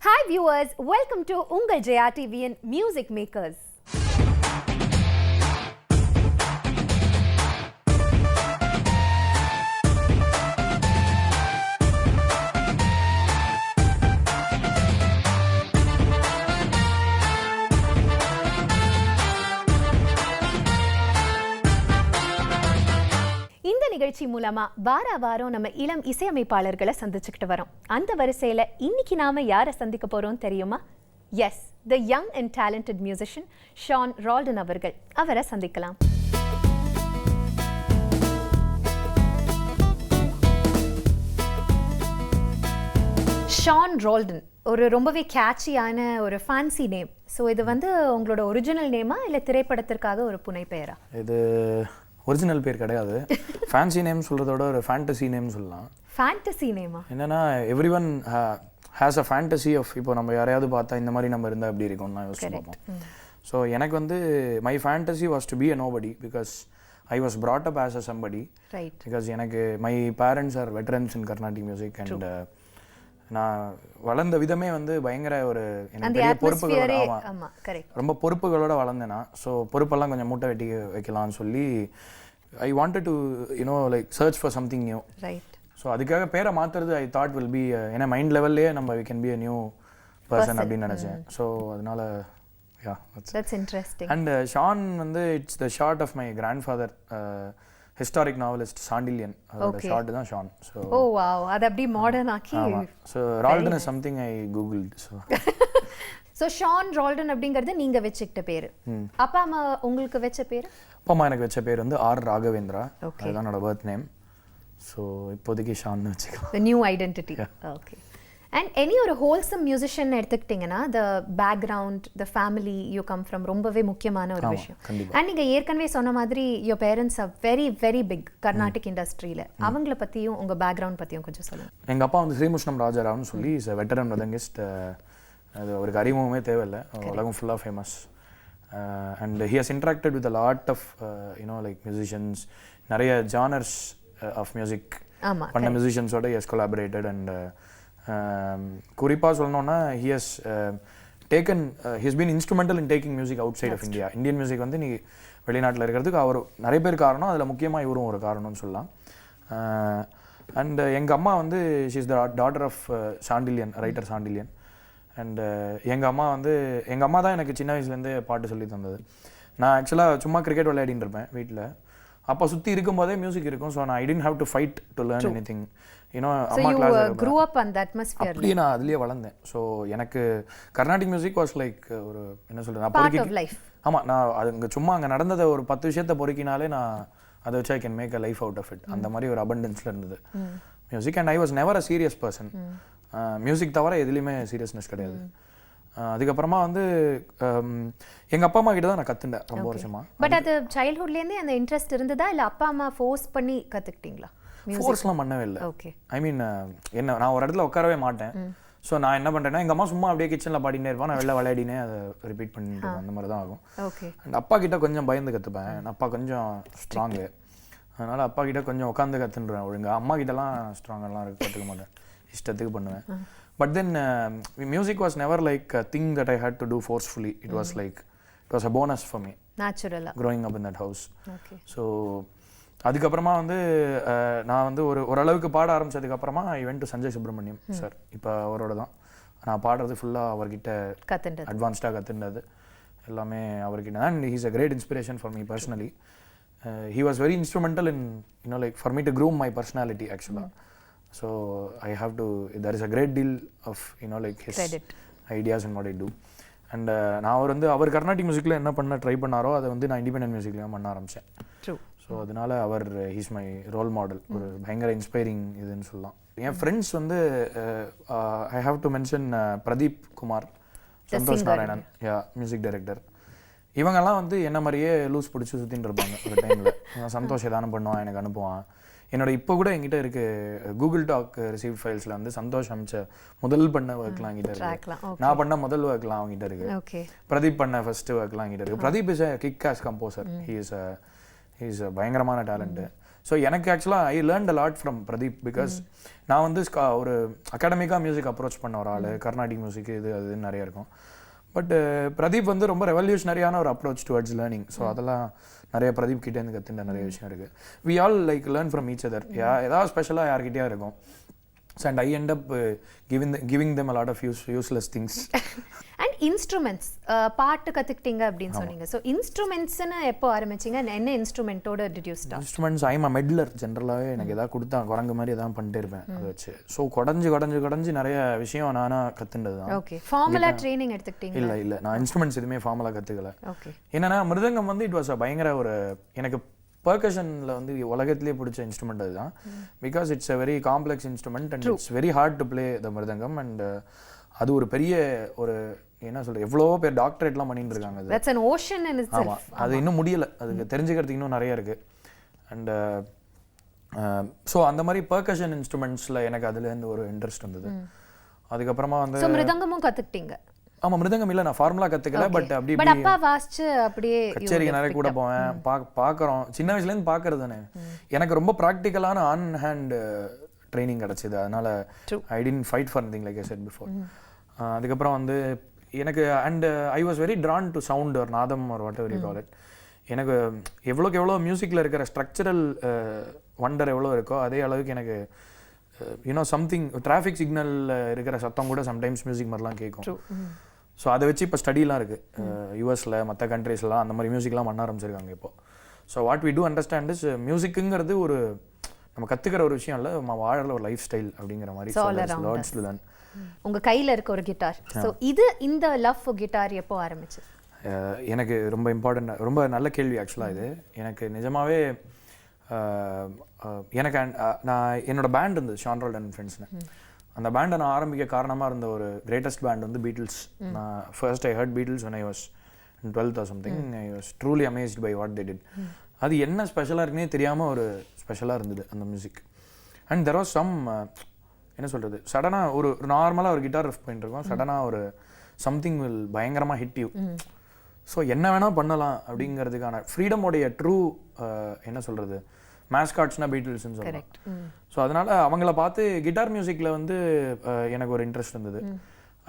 Hi viewers, welcome to Ungal Jaya TV and Music Makers. இந்த நிகழ்ச்சி மூலமா வாரம் நம்ம இளம் இசையமைப்பாளர்களை சந்திச்சுக்கிட்டு வரோம். அந்த வரிசையில இன்னைக்கு நாம யாரை சந்திக்க போறோம் தெரியுமா? Yes, the young and talented musician Sean Roldan அவர்கள். அவரை சந்திக்கலாம். ஷான் ரால்டன் ஒரு ரொம்பவே கேட்சியான ஒரு ஃபேன்சி நேம். ஸோ இது உங்களோட ஒரிஜினல் நேமா இல்லை திரைப்படத்திற்காக ஒரு புனை பெயரா? இது ஒரிஜினல் பேர் கிடையாது. ஃபேன்சி நேம் சொல்கிறதோட ஒரு ஃபேண்டசி நேம் சொல்லலாம். ஃபேண்டசி நேமா? என்னன்னா everyone has a fantasy of, இப்போ நம்ம யாரையாவது பார்த்தா இந்த மாதிரி நம்ம இருந்தால் எப்படி இருக்கும்னு நான் யோசிச்சு பார்ப்போம். ஸோ எனக்கு my fantasy was to be a nobody because I was brought up as a somebody. Because எனக்கு my parents are veterans in Carnatic music and நான் வளர்ந்த விதமே பயங்கர ஒரு பெரிய பொறுப்புகளோட, ரொம்ப பொறுப்புகளோட வளர்ந்தேனா. ஸோ பொறுப்பெல்லாம் கொஞ்சம் மூட்டை வெட்டி வைக்கலாம்னு சொல்லி I wanted to like search for something new. So அதுக்காக பேரை மாற்றுறது ஐ தாட் வில் பி, ஏன்னா மைண்ட் லெவல்லே நம்ம we can be a new person அப்படின்னு நினச்சேன். ஸோ அதனால that's interesting. And Sean it's the short of my grandfather, historic novelist Sandilyan. The short தான் Sean. So oh wow, அது அப்படி modern ஆக்கி. So Roldan is something I googled. So Sean Roldan அப்படிங்கிறது நீங்க வெச்சிட்ட பேரு. அப்பா அம்மா உங்களுக்கு வெச்ச பேரு? அப்பா அம்மா எனக்கு வெச்ச பேர் ஆர் ராகவேந்திரா. அதுதான் என்னோட பர்த் நேம். ஸோ இப்போதைக்கு ஷான் வச்சுக்கலாம். The new identity. Okay. And any ஒரு wholesome musician எடுத்துக்கிட்டீங்கன்னா the background, the family you come from ரொம்பவே முக்கியமான ஒரு விஷயம். And நீங்க ஏற்கனவே சொன்ன மாதிரி your parents are very very big Carnatic இண்டஸ்ட்ரியில. அவங்கள பத்தியும் உங்க பேக்ரவுண்ட் பத்தியும் கொஞ்சம் சொல்லுங்க. எங்க அப்பா ஸ்ரீமுஷ்ணம் ராஜாராவ்னு சொல்லி இஸ் a veteran மிருதங்கிஸ்ட். அது ஒரு அறிமுகமே தேவையில்லை, உலகம் ஃபுல்லாக famous. And he has interacted with a lot of like musicians, நிறைய ஜானர்ஸ் ஆஃப் மியூசிக் பண்ண மியூசிஷியன்ஸோட ஹி ஹஸ் கொலாபரேட்டட். அண்ட் குறிப்பாக சொல்லணும்னா he has taken he has been instrumental in taking music outside of India. Indian music நீ வெளிநாட்டில் இருக்கிறதுக்கு அவர் நிறைய பேர் காரணம், அதில் முக்கியமாக இவரும் ஒரு காரணம்னு சொல்லலாம். அண்ட் எங்கள் அம்மா she is the daughter of Sandilyan, writer Sandilyan. And எங்கள் அம்மா தான் எனக்கு சின்ன வயசுலேருந்தே பாட்டு சொல்லி தந்தது. நான் ஆக்சுவலாக சும்மா கிரிக்கெட் விளையாடின்னு இருப்பேன் வீட்டில். அப்போ சுற்றி இருக்கும்போதே மியூசிக் இருக்கும். ஸோ நான் I didn't have to fight to learn anything. அம்மா கிளாஸ் அப்படி நான் அதுலேயே வளர்ந்தேன். ஸோ எனக்கு கர்நாடிக் மியூசிக் வாஸ் லைக் ஒரு என்ன சொல்கிறது, ஆமாம், நான் அங்கே சும்மா அங்கே நடந்ததை ஒரு 10 விஷயத்தை பொறுக்கினாலே நான் அதை வச்சு I can make a life out of it. அந்த மாதிரி ஒரு அபண்டன்ஸில் இருந்தது music. And I was never a serious person. Music தவிர எதுலேயுமே சீரியஸ்னஸ் கிடையாது. அதுக்கப்புறமா எங்கள் அப்பா அம்மா கிட்ட தான் நான் கற்றுண்டேன் ரொம்ப வருஷமா. பட் அது சைல்ட்ஹுட்லேருந்தே அந்த இன்ட்ரெஸ்ட் இருந்ததா இல்லை அப்பா அம்மா ஃபோர்ஸ் பண்ணி கற்றுக்கிட்டீங்களா? ஃபோர்ஸ்லாம் பண்ணவே இல்லை. ஐ மீன் நான் ஒரு இடத்துல உட்காரவே மாட்டேன். ஸோ நான் என்ன பண்ணுறேன்னா, எங்கள் அம்மா சும்மா அப்படியே கிச்சனில் பாடினே இருப்பேன், நான் வெளில விளையாடினே அதை ரிப்பீட் பண்ணிட்டு அந்த மாதிரி தான் ஆகும். அண்ட் அப்பா கிட்ட கொஞ்சம் பயந்து கற்றுப்பேன். அப்பா கொஞ்சம் ஸ்ட்ராங்கு, அதனால் அப்பா கிட்ட கொஞ்சம் உட்காந்து கற்றுன்றேன் ஒழுங்காக. அம்மா கிட்டலாம் ஸ்ட்ராங்கெல்லாம் கற்றுக்க மாட்டேன், இஷ்டத்துக்கு பண்ணுவேன். But then music was never like a thing that I had to do forcefully. It was a bonus for me growing up in that house. So அதுக்கப்புறமா நான் ஓரளவுக்கு பாட ஆரம்பிச்சதுக்கப்புறமா I went to Sanjay Subramaniam sir. இப்போ அவரோட தான் நான் பாடுறது ஃபுல்லாக அவர்கிட்ட அட்வான்ஸ்டாக கற்றுண்டது எல்லாமே அவர்கிட்ட. And he's a great inspiration for me personally. he was very instrumental in like for me to groom my personality actually. So I have to, there is a great deal of like his credit, ideas and what I do. And நான் அவர் கர்நாடிக் மியூசிக்கில் என்ன பண்ண try பண்ணாரோ அதை நான் independent மியூசிக்லேயும் பண்ண ஆரம்பித்தேன். So அதனால அவர் ஹீஸ் மை ரோல் மாடல். ஒரு பயங்கர இன்ஸ்பைரிங் இதுன்னு சொல்லலாம். என் friends I have to mention Pradeep Kumar, Santhosh Narayanan, music director. இவங்கெல்லாம் என்ன மாதிரியே லூஸ் பிடிச்சி சுற்றின்னு இருப்பாங்க ஒரு டைமில். சந்தோஷ் ஏதானும் பண்ணுவான், எனக்கு அனுப்புவான். என்னோட இப்போ கூட என்கிட்ட இருக்கு கூகுள் டாக் ரிசீவ் ஃபைல்ஸில் சந்தோஷ் அமைச்ச முதல் பண்ண ஒர்க்லாம் என்கிட்ட இருக்கு. நான் பண்ண முதல் ஒர்க்லாம் அவங்ககிட்ட இருக்கு. பிரதீப் பண்ண ஃபர்ஸ்ட் ஒர்க்லாம் என்கிட்ட இருக்கு. Pradeep is a kick ass composer. He is பயங்கரமான டேலண்ட்டு. ஸோ எனக்கு ஆக்சுவலாக I learned a lot from Pradeep because நான் வந்து ஒரு அகாடமிக்காக மியூசிக் அப்ரோச் பண்ண ஒரு ஆள், கர்நாடிக் மியூசிக் இது அது நிறைய இருக்கும். பட் பிரதீப் வந்து ரொம்ப ரெவல்யூஷனரியான ஒரு அப்ரோச் டுவர்ட்ஸ் லேர்னிங். ஸோ அதெல்லாம் நிறைய பிரதீப் கிட்டேருந்து கற்றுண்ட நிறைய விஷயம் இருக்குது. We all like learn from each other. ஏதாவது ஸ்பெஷலாக யார்கிட்டயா இருக்கும். And I end up giving them a lot of useless things. And instruments, பாட்டு கத்துக்கிட்டீங்க அப்படின்னு சொன்னீங்க. So instrumentsனு எப்போ ஆரம்பிச்சீங்க? என்ன இன்ஸ்ட்ருமெண்டோட did you start? Instruments, I am a meddler. ஜெனரலாகவே எனக்கு எதாவது கொடுத்தா குரங்கு மாதிரி எதாவது பண்ணிட்டே இருப்பேன் அதை வச்சு. ஸோ குடஞ்சு நிறைய விஷயம் நானாக கற்றுண்டது தான். ஓகே, ஃபார்முலா ட்ரைனிங் எடுத்துக்கிட்டீங்க? இல்லை நான் இன்ஸ்ட்ருமெண்ட்ஸ் எதுவுமே ஃபார்முலா கற்றுக்கல. ஓகே. என்னன்னா மிருதங்கம் வந்து இட் வாஸ் பயங்கர ஒரு எனக்கு பர்கஷனில் வந்து உலகத்திலே பிடிச்ச இன்ஸ்ட்ருமெண்ட் அதுதான். Because it's a very complex instrument and it's very hard to play the mridangam. And அது ஒரு பெரிய ஒரு என்ன சொல்கிறது, எவ்வளோ பேர் டாக்டரேட்லாம் பண்ணிட்டு இருக்காங்க. That's an ocean in itself. ஆமாம், அது இன்னும் முடியலை, அதுக்கு தெரிஞ்சுக்கிறதுக்கு இன்னும் நிறைய இருக்குது. அண்ட் ஸோ அந்த மாதிரி பர்கஷன் இன்ஸ்ட்ருமெண்ட்ஸில் எனக்கு அதுலேருந்து ஒரு இன்ட்ரெஸ்ட் வந்தது. அதுக்கப்புறமா வந்து மிருதங்கமும் கற்றுக்கிட்டீங்க? ஆமா, மிருதங்கம் இல்லை, நான் ஃபார்முலா கற்றுக்கல. பட் அப்பா வாசிச்சு அப்படியே கச்சேரிக்கு நிறைய கூட போவேன், பார்க்குறோம். சின்ன வயசுலேருந்து பார்க்கறது தானே. எனக்கு ரொம்ப ப்ராக்டிக்கலான ஆன் ஹேண்ட் ட்ரைனிங் கிடச்சிது. அதனால I didn't fight for anything like I said before. அதுக்கப்புறம் வந்து எனக்கு and I was very Tran to sound ஒரு நாதம் ஒரு what ever you call it. எனக்கு எவ்வளோக்கு எவ்வளோ மியூசிக்கில் இருக்கிற ஸ்ட்ரக்சரல் வண்டர் எவ்வளோ இருக்கோ அதே அளவுக்கு எனக்கு யூனோ சம்திங் டிராஃபிக் சிக்னலில் இருக்கிற சத்தம் கூட சம்டைம்ஸ் மியூசிக் மாதிரிலாம் கேட்கும். ஸோ அதை வச்சு இப்போ ஸ்டடிலாம் இருக்குது யூஎஸில் மற்ற கண்ட்ரீஸ்லாம் அந்த மாதிரி மியூசிக்லாம் பண்ண ஆரம்பிச்சிருக்காங்க இப்போ. So what we do understand is மியூசிக்குங்கிறது ஒரு நம்ம கற்றுக்கிற ஒரு விஷயம் இல்லை, நம்ம வாழற ஒரு லைஃப் ஸ்டைல் அப்படிங்கிற மாதிரி. உங்கள் கையில் இருக்க ஒரு கிட்டார், ஸோ இந்த லவ் ஃபார் கிட்டார் எப்போ ஆரம்பிச்சு? எனக்கு ரொம்ப இம்பார்ட்டன்ட், ரொம்ப நல்ல கேள்வி ஆக்சுவலாக இது. எனக்கு நிஜமாவே எனக்கு நான் என்னோட பேண்ட் இருந்தது ரோல்டன் ஃப்ரெண்ட்ஸ்னு. அந்த பேண்டை நான் ஆரம்பிக்க காரணமாக இருந்த ஒரு கிரேட்டஸ்ட் பேண்ட் வந்து பீட்டில்ஸ். நான் first I heard beetles when I was in 12th or something. I was truly amazed by what they did. அது என்ன ஸ்பெஷலாக இருக்குன்னே தெரியாமல் ஒரு ஸ்பெஷலாக இருந்தது அந்த music. And there was some என்ன சொல்கிறது, சடனாக ஒரு நார்மலாக ஒரு கிட்டார் ரிஃப் பண்ணிட்டு இருக்கோம், சடனாக ஒரு சம்திங் வில் பயங்கரமாக ஹிட் யூ. ஸோ என்ன வேணால் பண்ணலாம் அப்படிங்கிறதுக்கான ஃப்ரீடமோடைய ட்ரூ என்ன சொல்கிறது மேஸ்காட்ஸ்னா பீட்டில்ஸ்ன்னு சொல்லலாம். ஸோ அதனால் அவங்கள பார்த்து கிட்டார் மியூசிக்கில் வந்து எனக்கு ஒரு இன்ட்ரெஸ்ட் இருந்தது.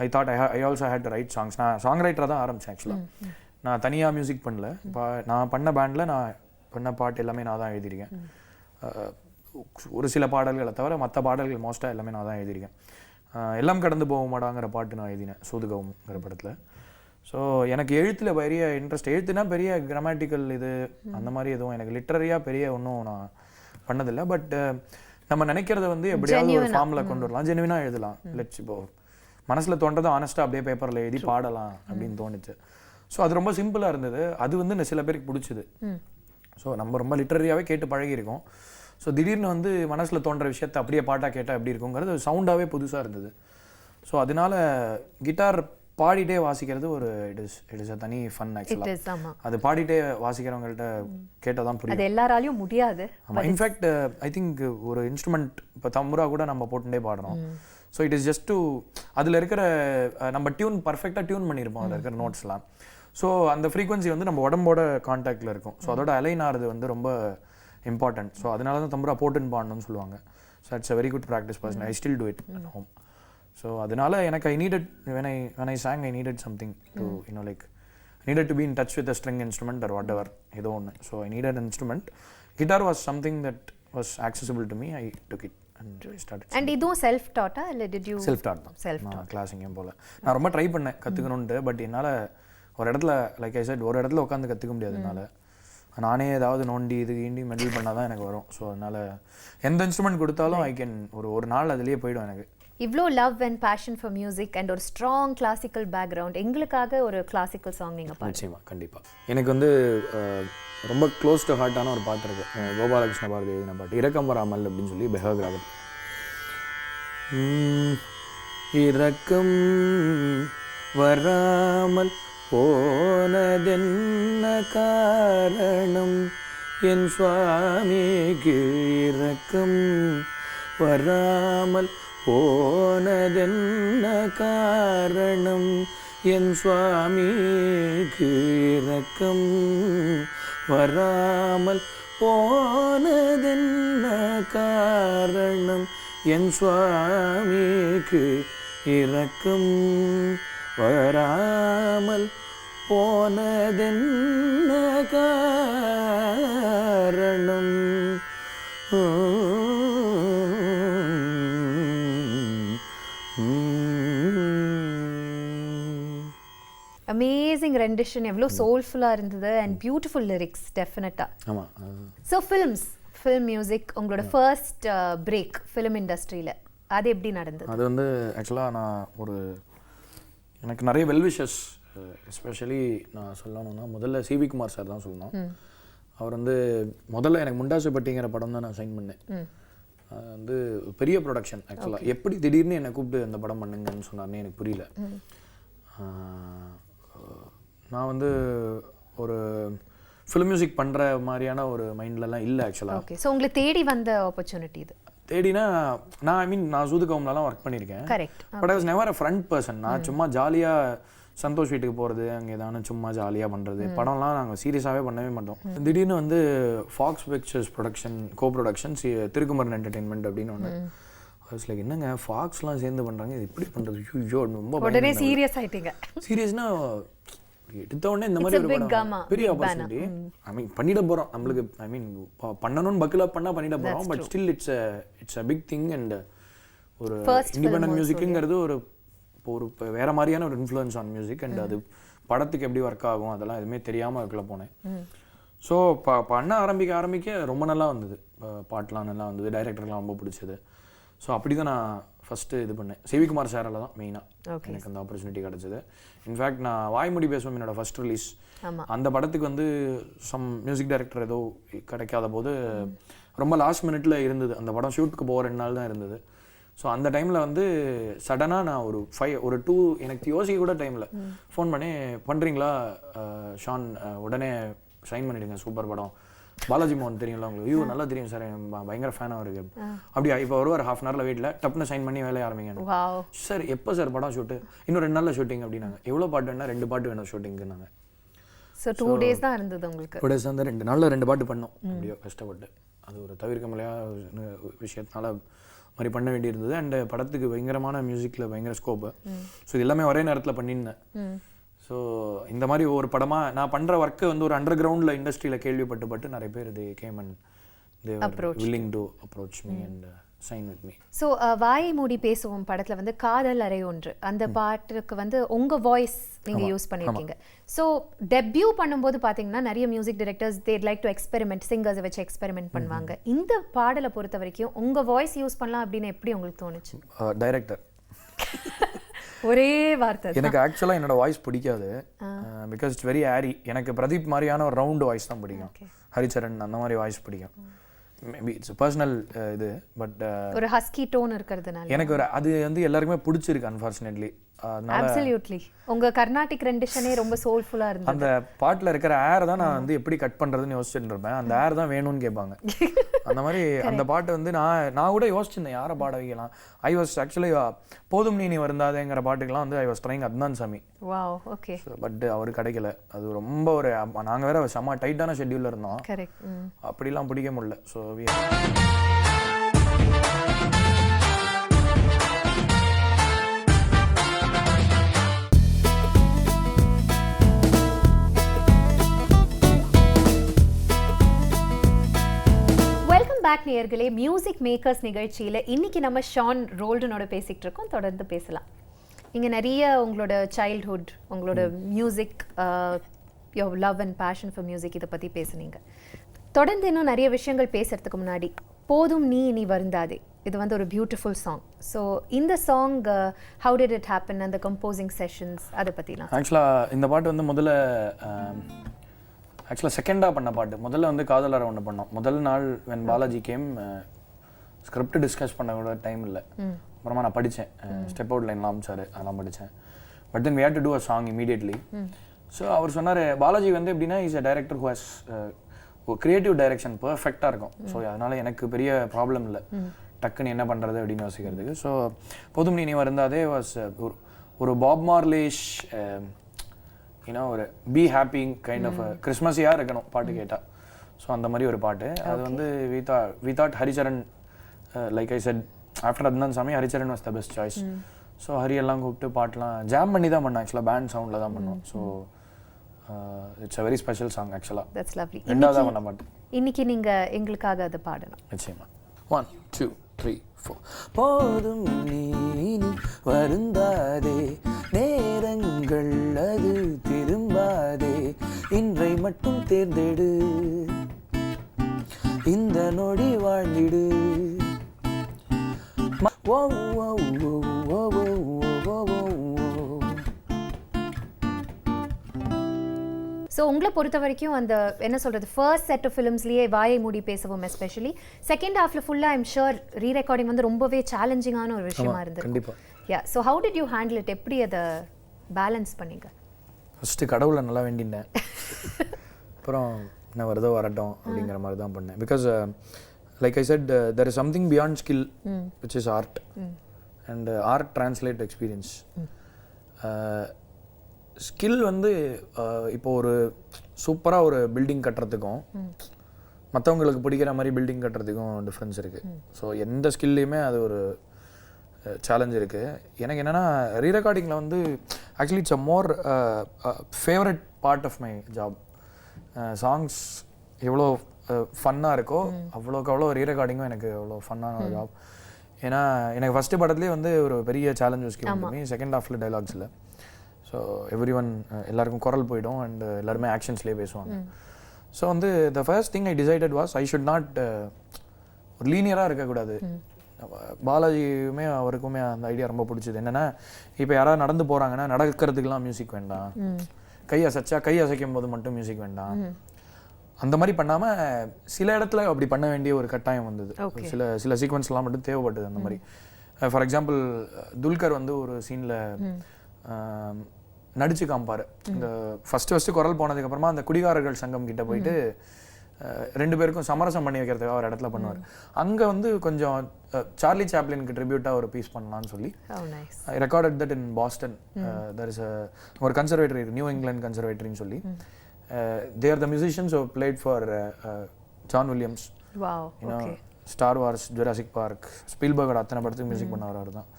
I thought I also had to write songs. நான் சாங் ரைட்டராக தான் ஆரம்பித்தேன் ஆக்சுவலாக. நான் தனியாக மியூசிக் பண்ணல. இப்போ நான் பண்ண பேண்டில் நான் பண்ண பாட்டு எல்லாமே நான் தான் எழுதியிருக்கேன். ஒரு சில பாடல்களை தவிர மற்ற பாடல்கள் மோஸ்ட்டாக எல்லாமே நான் தான் எழுதியிருக்கேன். எல்லாம் கடந்து போகுமாடாங்கிற பாட்டு நான் எழுதினேன் சூதுகவுங்கிற படத்தில். ஸோ எனக்கு எழுத்தில் பெரிய இன்ட்ரெஸ்ட். எழுத்துனா பெரிய கிராமட்டிக்கல் இது அந்த மாதிரி எதுவும் எனக்கு லிட்ரரியாக பெரிய ஒன்றும் நான் பண்ணதில்லை. பட் நம்ம நினைக்கிறத வந்து எப்படியாவது ஒரு ஃபார்மில் கொண்டு வரலாம், ஜெனுவினாக எழுதலாம். லெட்ஸ் இப்போ மனசில் தோன்றதை ஆனஸ்ட்டாக அப்படியே பேப்பரில் எழுதி பாடலாம் அப்படின்னு தோணுச்சு. ஸோ அது ரொம்ப சிம்பிளாக இருந்தது. அது வந்து சில பேருக்கு பிடிச்சிது. ஸோ நம்ம ரொம்ப லிட்ரரியாகவே கேட்டு பழகியிருக்கோம். ஸோ திடீர்னு வந்து மனசில் தோன்ற விஷயத்தை அப்படியே பாட்டாக கேட்டால் எப்படி இருக்குங்கிறது சவுண்டாகவே புதுசாக இருந்தது. ஸோ அதனால கிட்டார் பாடிட்டே வாசிக்கிறது ஒரு இட் இஸ் அ தனி ஃபன் ஆக்சுவலாக. அது பாடிட்டே வாசிக்கிறவங்கள்ட்ட கேட்டால் தான் புரியும். அது எல்லாராலையும் முடியாது. ஆமாம், இன்ஃபேக்ட் ஐ திங்க் ஒரு இன்ஸ்ட்ருமெண்ட் இப்போ தம்புரா கூட நம்ம போட்டுட்டே பாடுறோம். So it is just to அதில் இருக்கிற நம்ம டியூன் பர்ஃபெக்டாக டியூன் பண்ணியிருப்போம் அதில் இருக்கிற நோட்ஸ்லாம். ஸோ அந்த ஃப்ரீக்வன்சி வந்து நம்ம உடம்போட கான்டாக்டில் இருக்கும். ஸோ அதோட அலைன் ஆகிறது வந்து ரொம்ப இம்பார்ட்டன்ட். ஸோ அதனால தான் தம்புரா போட்டுன்னு பாடணும்னு சொல்லுவாங்க. So it's a very good practice person. I still do it at home. So அதனால எனக்கு ஐ needed when I sang I needed something to like I needed to be in touch with a string instrument or whatever ஏதோ ஒன்று. So I needed an instrument. Guitar was something that was accessible to me. I took it and I started. And இதுவும் self tata இல்லை did you? Self dot தான். நான் class எங்கேயும் போல. நான் ரொம்ப ட்ரை பண்ணேன் கற்றுக்கணுன்ட்டு. பட் என்னால் ஒரு இடத்துல லைக் ஐ செட் ஒரு இடத்துல உட்காந்து கற்றுக்க முடியாது என்னால். நானே ஏதாவது நோண்டி இது கீண்டி மெடல் பண்ணால் தான் எனக்கு வரும். ஸோ அதனால் எந்த இன்ஸ்ட்ருமெண்ட் கொடுத்தாலும் ஐ கேன் ஒரு நாள் அதுலேயே போய்டும் எனக்கு. இவ்வளோ love and passion for music and ஒரு ஸ்ட்ராங் கிளாசிக்கல் பேக்ரவுண்ட், எங்களுக்காக ஒரு கிளாசிக்கல் சாங் நீங்கள் பாடுங்க. நிச்சயமாக, கண்டிப்பாக. எனக்கு வந்து ரொம்ப க்ளோஸ் டு ஹார்ட்டான ஒரு பாட்டு இருக்குது, கோபாலகிருஷ்ண பாரதி எழுதின பாட்டு, இரக்கம் வராமல் அப்படின்னு சொல்லி பெஹகிராவத். இரக்கம் வராமல் போனதென்ன காரணம், என் சுவாமிக்கு இரக்கம் வராமல் போனதென்ன காரணம், என் சுவாமிக்கு இரக்கம் வராமல் போனதென்ன காரணம் என் சுவாமிக்கு இரக்கம் வராமல் போனதென்ன காரணம். அமேசிங் ரெண்டிஷன், எவ்வளோ சோல்ஃபுல்லாக இருந்தது அண்ட் பியூட்டிஃபுல் லிரிக்ஸ் டெஃபினட்டாக. ஆமாம். ஸோ ஃபில்ம் மியூசிக் உங்களோட ஃபர்ஸ்ட் பிரேக் ஃபிலிம் இண்டஸ்ட்ரியில் அது எப்படி நடந்தது? அது வந்து ஆக்சுவலாக நான் எனக்கு நிறைய வெல்விஷஸ், எஸ்பெஷலி நான் சொல்லணும்னா முதல்ல சிவி குமார் சார் தான் சொல்லணும். அவர் வந்து முதல்ல எனக்கு முண்டாசுப்பட்டிங்கிற படம் தான் நான் சைன் பண்ணேன். அது வந்து பெரிய ப்ரொடக்ஷன் ஆக்சுவலாக. எப்படி திடீர்னு என்னை கூப்பிட்டு அந்த படம் பண்ணுங்கன்னு சொன்னார்னே எனக்கு புரியல. நான் வந்து ஒரு ஃபிலிம் மியூசிக் பண்ணுற மாதிரியான ஒரு மைண்ட்லலாம் இல்லை ஆக்சுவலாக. ஓகே. ஸோ உங்களுக்கு தேடி வந்த ஆப்பர்ச்சுனிட்டி இது? தேடினா நான் சூதுகவும்லாம் ஒர்க் பண்ணியிருக்கேன். Correct. But I was never a front person. நான் சும்மா ஜாலியாக சந்தோஷ் வீட்டுக்கு போகிறது, அங்கே ஏதாவது சும்மா ஜாலியாக பண்ணுறது, படம்லாம் நாங்கள் சீரியஸாகவே பண்ணவே மாட்டோம். திடீர்னு வந்து ஃபாக்ஸ் பிக்சர்ஸ் ப்ரொடக்ஷன் கோ ப்ரொடக்ஷன் திருக்குமரன் என்டர்டெயின்மெண்ட் அப்படின்னு ஒன்று. லைக் என்னங்க ஃபாக்ஸ்லாம் சேர்ந்து பண்ணுறாங்க, இது எப்படி பண்ணுறது, ஐயோ ரொம்ப உடனே சீரியஸ் ஆகிட்டீங்க. சீரியஸ்னா எடுத்த உடனே இந்த மாதிரி ஒரு படம் பெரிய ஆப்பர்ச்சுனிட்டி. ஐ மீன் பண்ணிட போகிறோம், நம்மளுக்கு ஐ மீன் பண்ணணும்னு பக்கில் அப் பண்ணால் பண்ணிட போகிறோம். But still it's a big thing. And ஒரு இண்டிபெண்டன்ட் மியூசிக்குங்கிறது ஒரு வேற மாதிரியான ஒரு இன்ஃப்ளூயன்ஸ் ஆன் மியூசிக். அண்ட் அது படத்துக்கு எப்படி ஒர்க் ஆகும் அதெல்லாம் எதுவுமே தெரியாமல் அதுக்குள்ள போனேன். ஸோ பண்ண ஆரம்பிக்க ரொம்ப நல்லா வந்தது, பாட்டெலாம் நல்லா வந்தது, டைரக்டர்லாம் ரொம்ப பிடிச்சது. ஸோ அப்படி தான் நான் ஃபஸ்ட்டு இது பண்ணேன். சிவிகுமார் சாரால் தான் மெயினாக எனக்கு அந்த ஆப்பர்ச்சுனிட்டி கிடச்சிது. இன்ஃபேக்ட் நான் வாய்மொழி பேசுவோம் என்னோட ஃபர்ஸ்ட் ரிலீஸ், அந்த படத்துக்கு வந்து சம் மியூசிக் டைரக்டர் ஏதோ கிடைக்காத போது ரொம்ப லாஸ்ட் மினிட்ல இருந்தது. அந்த படம் ஷூட்டுக்கு போக 2 நாள் தான் இருந்தது. ஸோ அந்த டைமில் வந்து சடனாக நான் ஒரு 2 எனக்கு யோசிக்க கூட டைமில் ஃபோன் பண்ணி, பண்ணுறீங்களா ஷான், உடனே சைன் பண்ணிவிடுங்க, சூப்பர் படம், பாலாஜி மோகன் தெரியுங்களா உங்களுக்கு? ஐயோ நல்லா தெரியும் சார், பயங்கர ஃபேனாக இருக்கு. அப்படியா, இப்போ வருவார் ½ hour வீட்டில், டப்புன்னு சைன் பண்ணி வேலையை ஆரம்பிங்க. சார் எப்போ சார் படம் ஷூட்டு? இன்னும் 2 நாளில் ஷூட்டிங் அப்படின்னாங்க. எவ்வளோ பாட்டு வேணா? 2 பாட்டு வேணும் ஷூட்டிங்க்குனாங்க. ஸோ 2 days தான் இருந்தது உங்களுக்கு? 2 days தான், 2 நாளில் 2 பாட்டு பண்ணோம். அப்படியோ கஷ்டப்பட்டு, அது ஒரு தவிர்க்க முடியாத விஷயத்தினால மாதிரி பண்ண வேண்டியிருந்தது. அண்ட் படத்துக்கு பயங்கரமான மியூசிக்கில் பயங்கர ஸ்கோப்பு. ஸோ இது எல்லாமே ஒரே நேரத்தில் பண்ணியிருந்தேன். ஸோ இந்த மாதிரி ஒரு படமாக நான் பண்ணுற ஒர்க்கு வந்து ஒரு அண்டர் கிரவுண்டில் இண்டஸ்ட்ரியில் கேள்விப்பட்டு நிறைய பேர் they came and they were willing to approach me and sign with me. So வாயை மூடி பேசுவோம் படத்தில் வந்து காதல் அறை ஒன்று, அந்த பாட்டுக்கு வந்து உங்கள் வாய்ஸ் நீங்கள் யூஸ் பண்ணியிருக்கீங்க. ஸோ டெபியூ பண்ணும்போது பார்த்தீங்கன்னா நிறைய music directors that like to experiment, சிங்கர்ஸை வச்சு எக்ஸ்பெரிமெண்ட் பண்ணுவாங்க. இந்த பாடலை பொறுத்த வரைக்கும் உங்கள் வாய்ஸ் யூஸ் பண்ணலாம் அப்படின்னு எப்படி உங்களுக்கு தோணுச்சு? டைரக்டர் ஒரே வார்த்தை. எனக்கு ஆக்சுவலாக என்னோட வாய்ஸ் பிடிக்காது, பிகாஸ் இட்ஸ் வெரி ஏரி. எனக்கு பிரதீப் மாதிரியான ஒரு ரவுண்டு வாய்ஸ் தான் பிடிக்கும், ஹரிச்சரன் அந்த மாதிரி வாய்ஸ் பிடிக்கும். மேபி இட்ஸ் பர்சனல் இது, பட் ஒரு ஹஸ்கி டோன் இருக்கிறதுனால எனக்கு ஒரு அது வந்து எல்லாருக்குமே பிடிச்சிருக்கு அன்ஃபார்ச்சுனேட்லி. அப்சல்யூட்லி உங்க கர்நாடிக் ரெண்டிஷனே ரொம்ப சோல்ஃபுல்லா இருந்தது. அந்த பாட்டுல இருக்கிற ஏர் தான் நான் வந்து எப்படி கட் பண்றதுன்னு யோசிச்சுட்டு இருப்பேன். அந்த ஏர் தான் வேணும்னு கேட்பாங்க. அந்த மாதிரி அந்த பாட்டு வந்து நான் கூட யோசிச்சிருந்தேன் யாரை பாட வைக்கலாம். ஐ வாஸ் ஆக்சுவலி போதும் நீ வருந்தாதேங்கிற பாட்டுக்கெல்லாம் வந்து ஐ வாஸ் ட்ரைங் அத்தான் சாமி. Wow, okay. பட் அவரு கிடைக்கல. அது ரொம்ப ஒரு நாங்க வேற செம்ம டைட்டான ஷெட்யூல்ல இருந்தோம். கரெக்ட். அப்படிலாம் பிடிக்க முடியல. ஸோ பேக் நேயர்களே, மியூசிக் மேக்கர்ஸ் நிகழ்ச்சியில் இன்னைக்கு நம்ம ஷான் ரோல்டனோட பேசிகிட்டு இருக்கோம். தொடர்ந்து பேசலாம். இங்கே நிறைய உங்களோட சைல்ட்ஹுட், உங்களோட music, your love and passion for music இதை பற்றி பேசுனீங்க. தொடர்ந்து இன்னும் நிறைய விஷயங்கள் பேசுறதுக்கு முன்னாடி, போதும் நீ வருந்தாதே, இது வந்து ஒரு பியூட்டிஃபுல் சாங். ஸோ இந்த song how did it happen, அந்த கம்போசிங் செஷன்ஸ் அதை பற்றிலாம். ஆக்சுவலாக இந்த பாட்டு வந்து முதல்ல ஆக்சுவலாக செகண்டாக பண்ண பாட்டு. முதல்ல வந்து காதலரை ஒன்று பண்ணோம். முதல் நாள் when Balaji game, script discuss பண்ண கூட டைம் இல்லை. அப்புறமா நான் படித்தேன், ஸ்டெப் அவுட் லைன்லாம் அமைச்சார், அதெல்லாம் படித்தேன். But then we had to do a song immediately. So அவர் சொன்னார், பாலாஜி வந்து எப்படின்னா is a director who has creative direction பர்ஃபெக்டாக இருக்கும். ஸோ அதனால் எனக்கு பெரிய ப்ராப்ளம் இல்லை டக்குன்னு என்ன பண்ணுறது அப்படின்னு யோசிக்கிறதுக்கு. ஸோ போதும் நீ வருந்தாதே வாஸ் ஒரு பாப் மார்லிஷ், ஒரு பி ஹாப்பிங் கைண்ட் ஆஃப் கிறிஸ்மஸியாக இருக்கணும் பாட்டு கேட்டால். ஸோ அந்த மாதிரி ஒரு பாட்டு அது வந்து we thought Haricharan like I said after Adnan Sami Haricharan was the best choice. So Hari எல்லாம் கூப்பிட்டு பாட்டெலாம் ஜாம் பண்ணி தான் பண்ணோம் ஆக்சுவலாக, பேண்ட் சவுண்டில் தான் பண்ணோம். So it's a very special song ஆக்சுவலாக. That's lovely. ரெண்டாவதாக பண்ண பாட்டு இன்னைக்கு நீங்கள் எங்களுக்காக அதை பாடணும். நிச்சயமா. 1 2 3 4. போதும் நீ வருந்தாதே, நேரங்கள் அது திரும்பாதே, இன்றை மட்டும் தேர்ந்தெடு, இந்த நொடி வாழ்ந்திடு. ஓ ஓ ஓ ஓ ஓ ஓ. ஸோ உங்களை பொறுத்த வரைக்கும் அந்த என்ன சொல்கிறது ஃபர்ஸ்ட் செட் ஆஃப் ஃபிலிம்ஸ்லேயே வாயை மூடி பேசவும் எஸ்பெஷலி செகண்ட் ஹாஃபில் ஃபுல்லாக ஐம் ஷுர் ரீரெக்கார்டிங் வந்து ரொம்பவே சேலஞ்சிங்கான ஒரு விஷயமா இருந்தது. கண்டிப்பாக. Yeah, so how did you handle it? எப்படி அதை பேலன்ஸ் பண்ணீங்க? ஃபஸ்ட்டு கடவுளை நல்லா வேண்டினேன், அப்புறம் என்ன வருதோ வரட்டும் அப்படிங்கிற மாதிரி தான் பண்ணேன். Because like I set there is something beyond skill which is art, and art translate experience. Skill வந்து இப்போ ஒரு சூப்பராக ஒரு பில்டிங் கட்டுறதுக்கும் மற்றவங்களுக்கு பிடிக்கிற மாதிரி பில்டிங் கட்டுறதுக்கும் டிஃப்ரென்ஸ் இருக்குது. ஸோ எந்த ஸ்கில்லையுமே அது ஒரு சேலஞ்ச் இருக்குது. எனக்கு என்னென்னா ரீரெக்கார்டிங்கில் வந்து actually it's a more favourite part of my job. Songs எவ்வளோ ஃபன்னாக இருக்கோ அவ்வளோக்கு அவ்வளோ ரீரெக்கார்டிங்கும் எனக்கு அவ்வளோ ஃபன்னான ஒரு ஜாப். ஏன்னா எனக்கு ஃபஸ்ட்டு படத்துலேயே வந்து ஒரு பெரிய சேலஞ்ச் ஸ்கில் பண்ணி செகண்ட் ஹாஃபில் டைலாக்ஸில். ஸோ எவ்ரி ஒன் எல்லாருக்கும் குரல் போயிடும் அண்ட் எல்லாருமே ஆக்ஷன்ஸ்லேயே பேசுவாங்க. ஸோ வந்து the first thing I decided was I should not ஒரு லீனியராக இருக்கக்கூடாது. பாலாஜியுமே அவருக்குமே அந்த ஐடியா ரொம்ப பிடிச்சது. என்னென்னா இப்போ யாராவது நடந்து போகிறாங்கன்னா நடக்கிறதுக்கெலாம் மியூசிக் வேண்டாம், கை அசைக்கும் போது மட்டும் மியூசிக் வேண்டாம், அந்த மாதிரி பண்ணாமல் சில இடத்துல அப்படி பண்ண வேண்டிய ஒரு கட்டாயம் வந்தது. சில சீக்வன்ஸ்லாம் மட்டும் தேவைப்பட்டது அந்த மாதிரி. ஃபார் எக்ஸாம்பிள் துல்கர் வந்து ஒரு சீனில் நடிச்சு காமிப்பார். இந்த ஃபஸ்ட்டு குரல் போனதுக்கப்புறமா அந்த குடிகாரர்கள் சங்கம் கிட்ட போயிட்டு ரெண்டு பேருக்கும் சமரசம் பண்ணி வைக்கிறதுக்காக ஒரு இடத்துல பண்ணுவார். அங்கே வந்து கொஞ்சம் சார்லி சாப்ளினுக்கு ட்ரிபியூட்டாக ஒரு பீஸ் பண்ணலான்னு சொல்லி I recorded that in Boston. There is ஒரு கன்சர்வேட்டரி, நியூ இங்கிலாந்து கன்சர்வேட்டரின்னு சொல்லி. they are the musicians who played for John Williams. Wow. You know, Star Wars, Jurassic Park, Spielberg அத்தனை படத்துக்கு மியூசிக் பண்ணவர் அவர் தான்.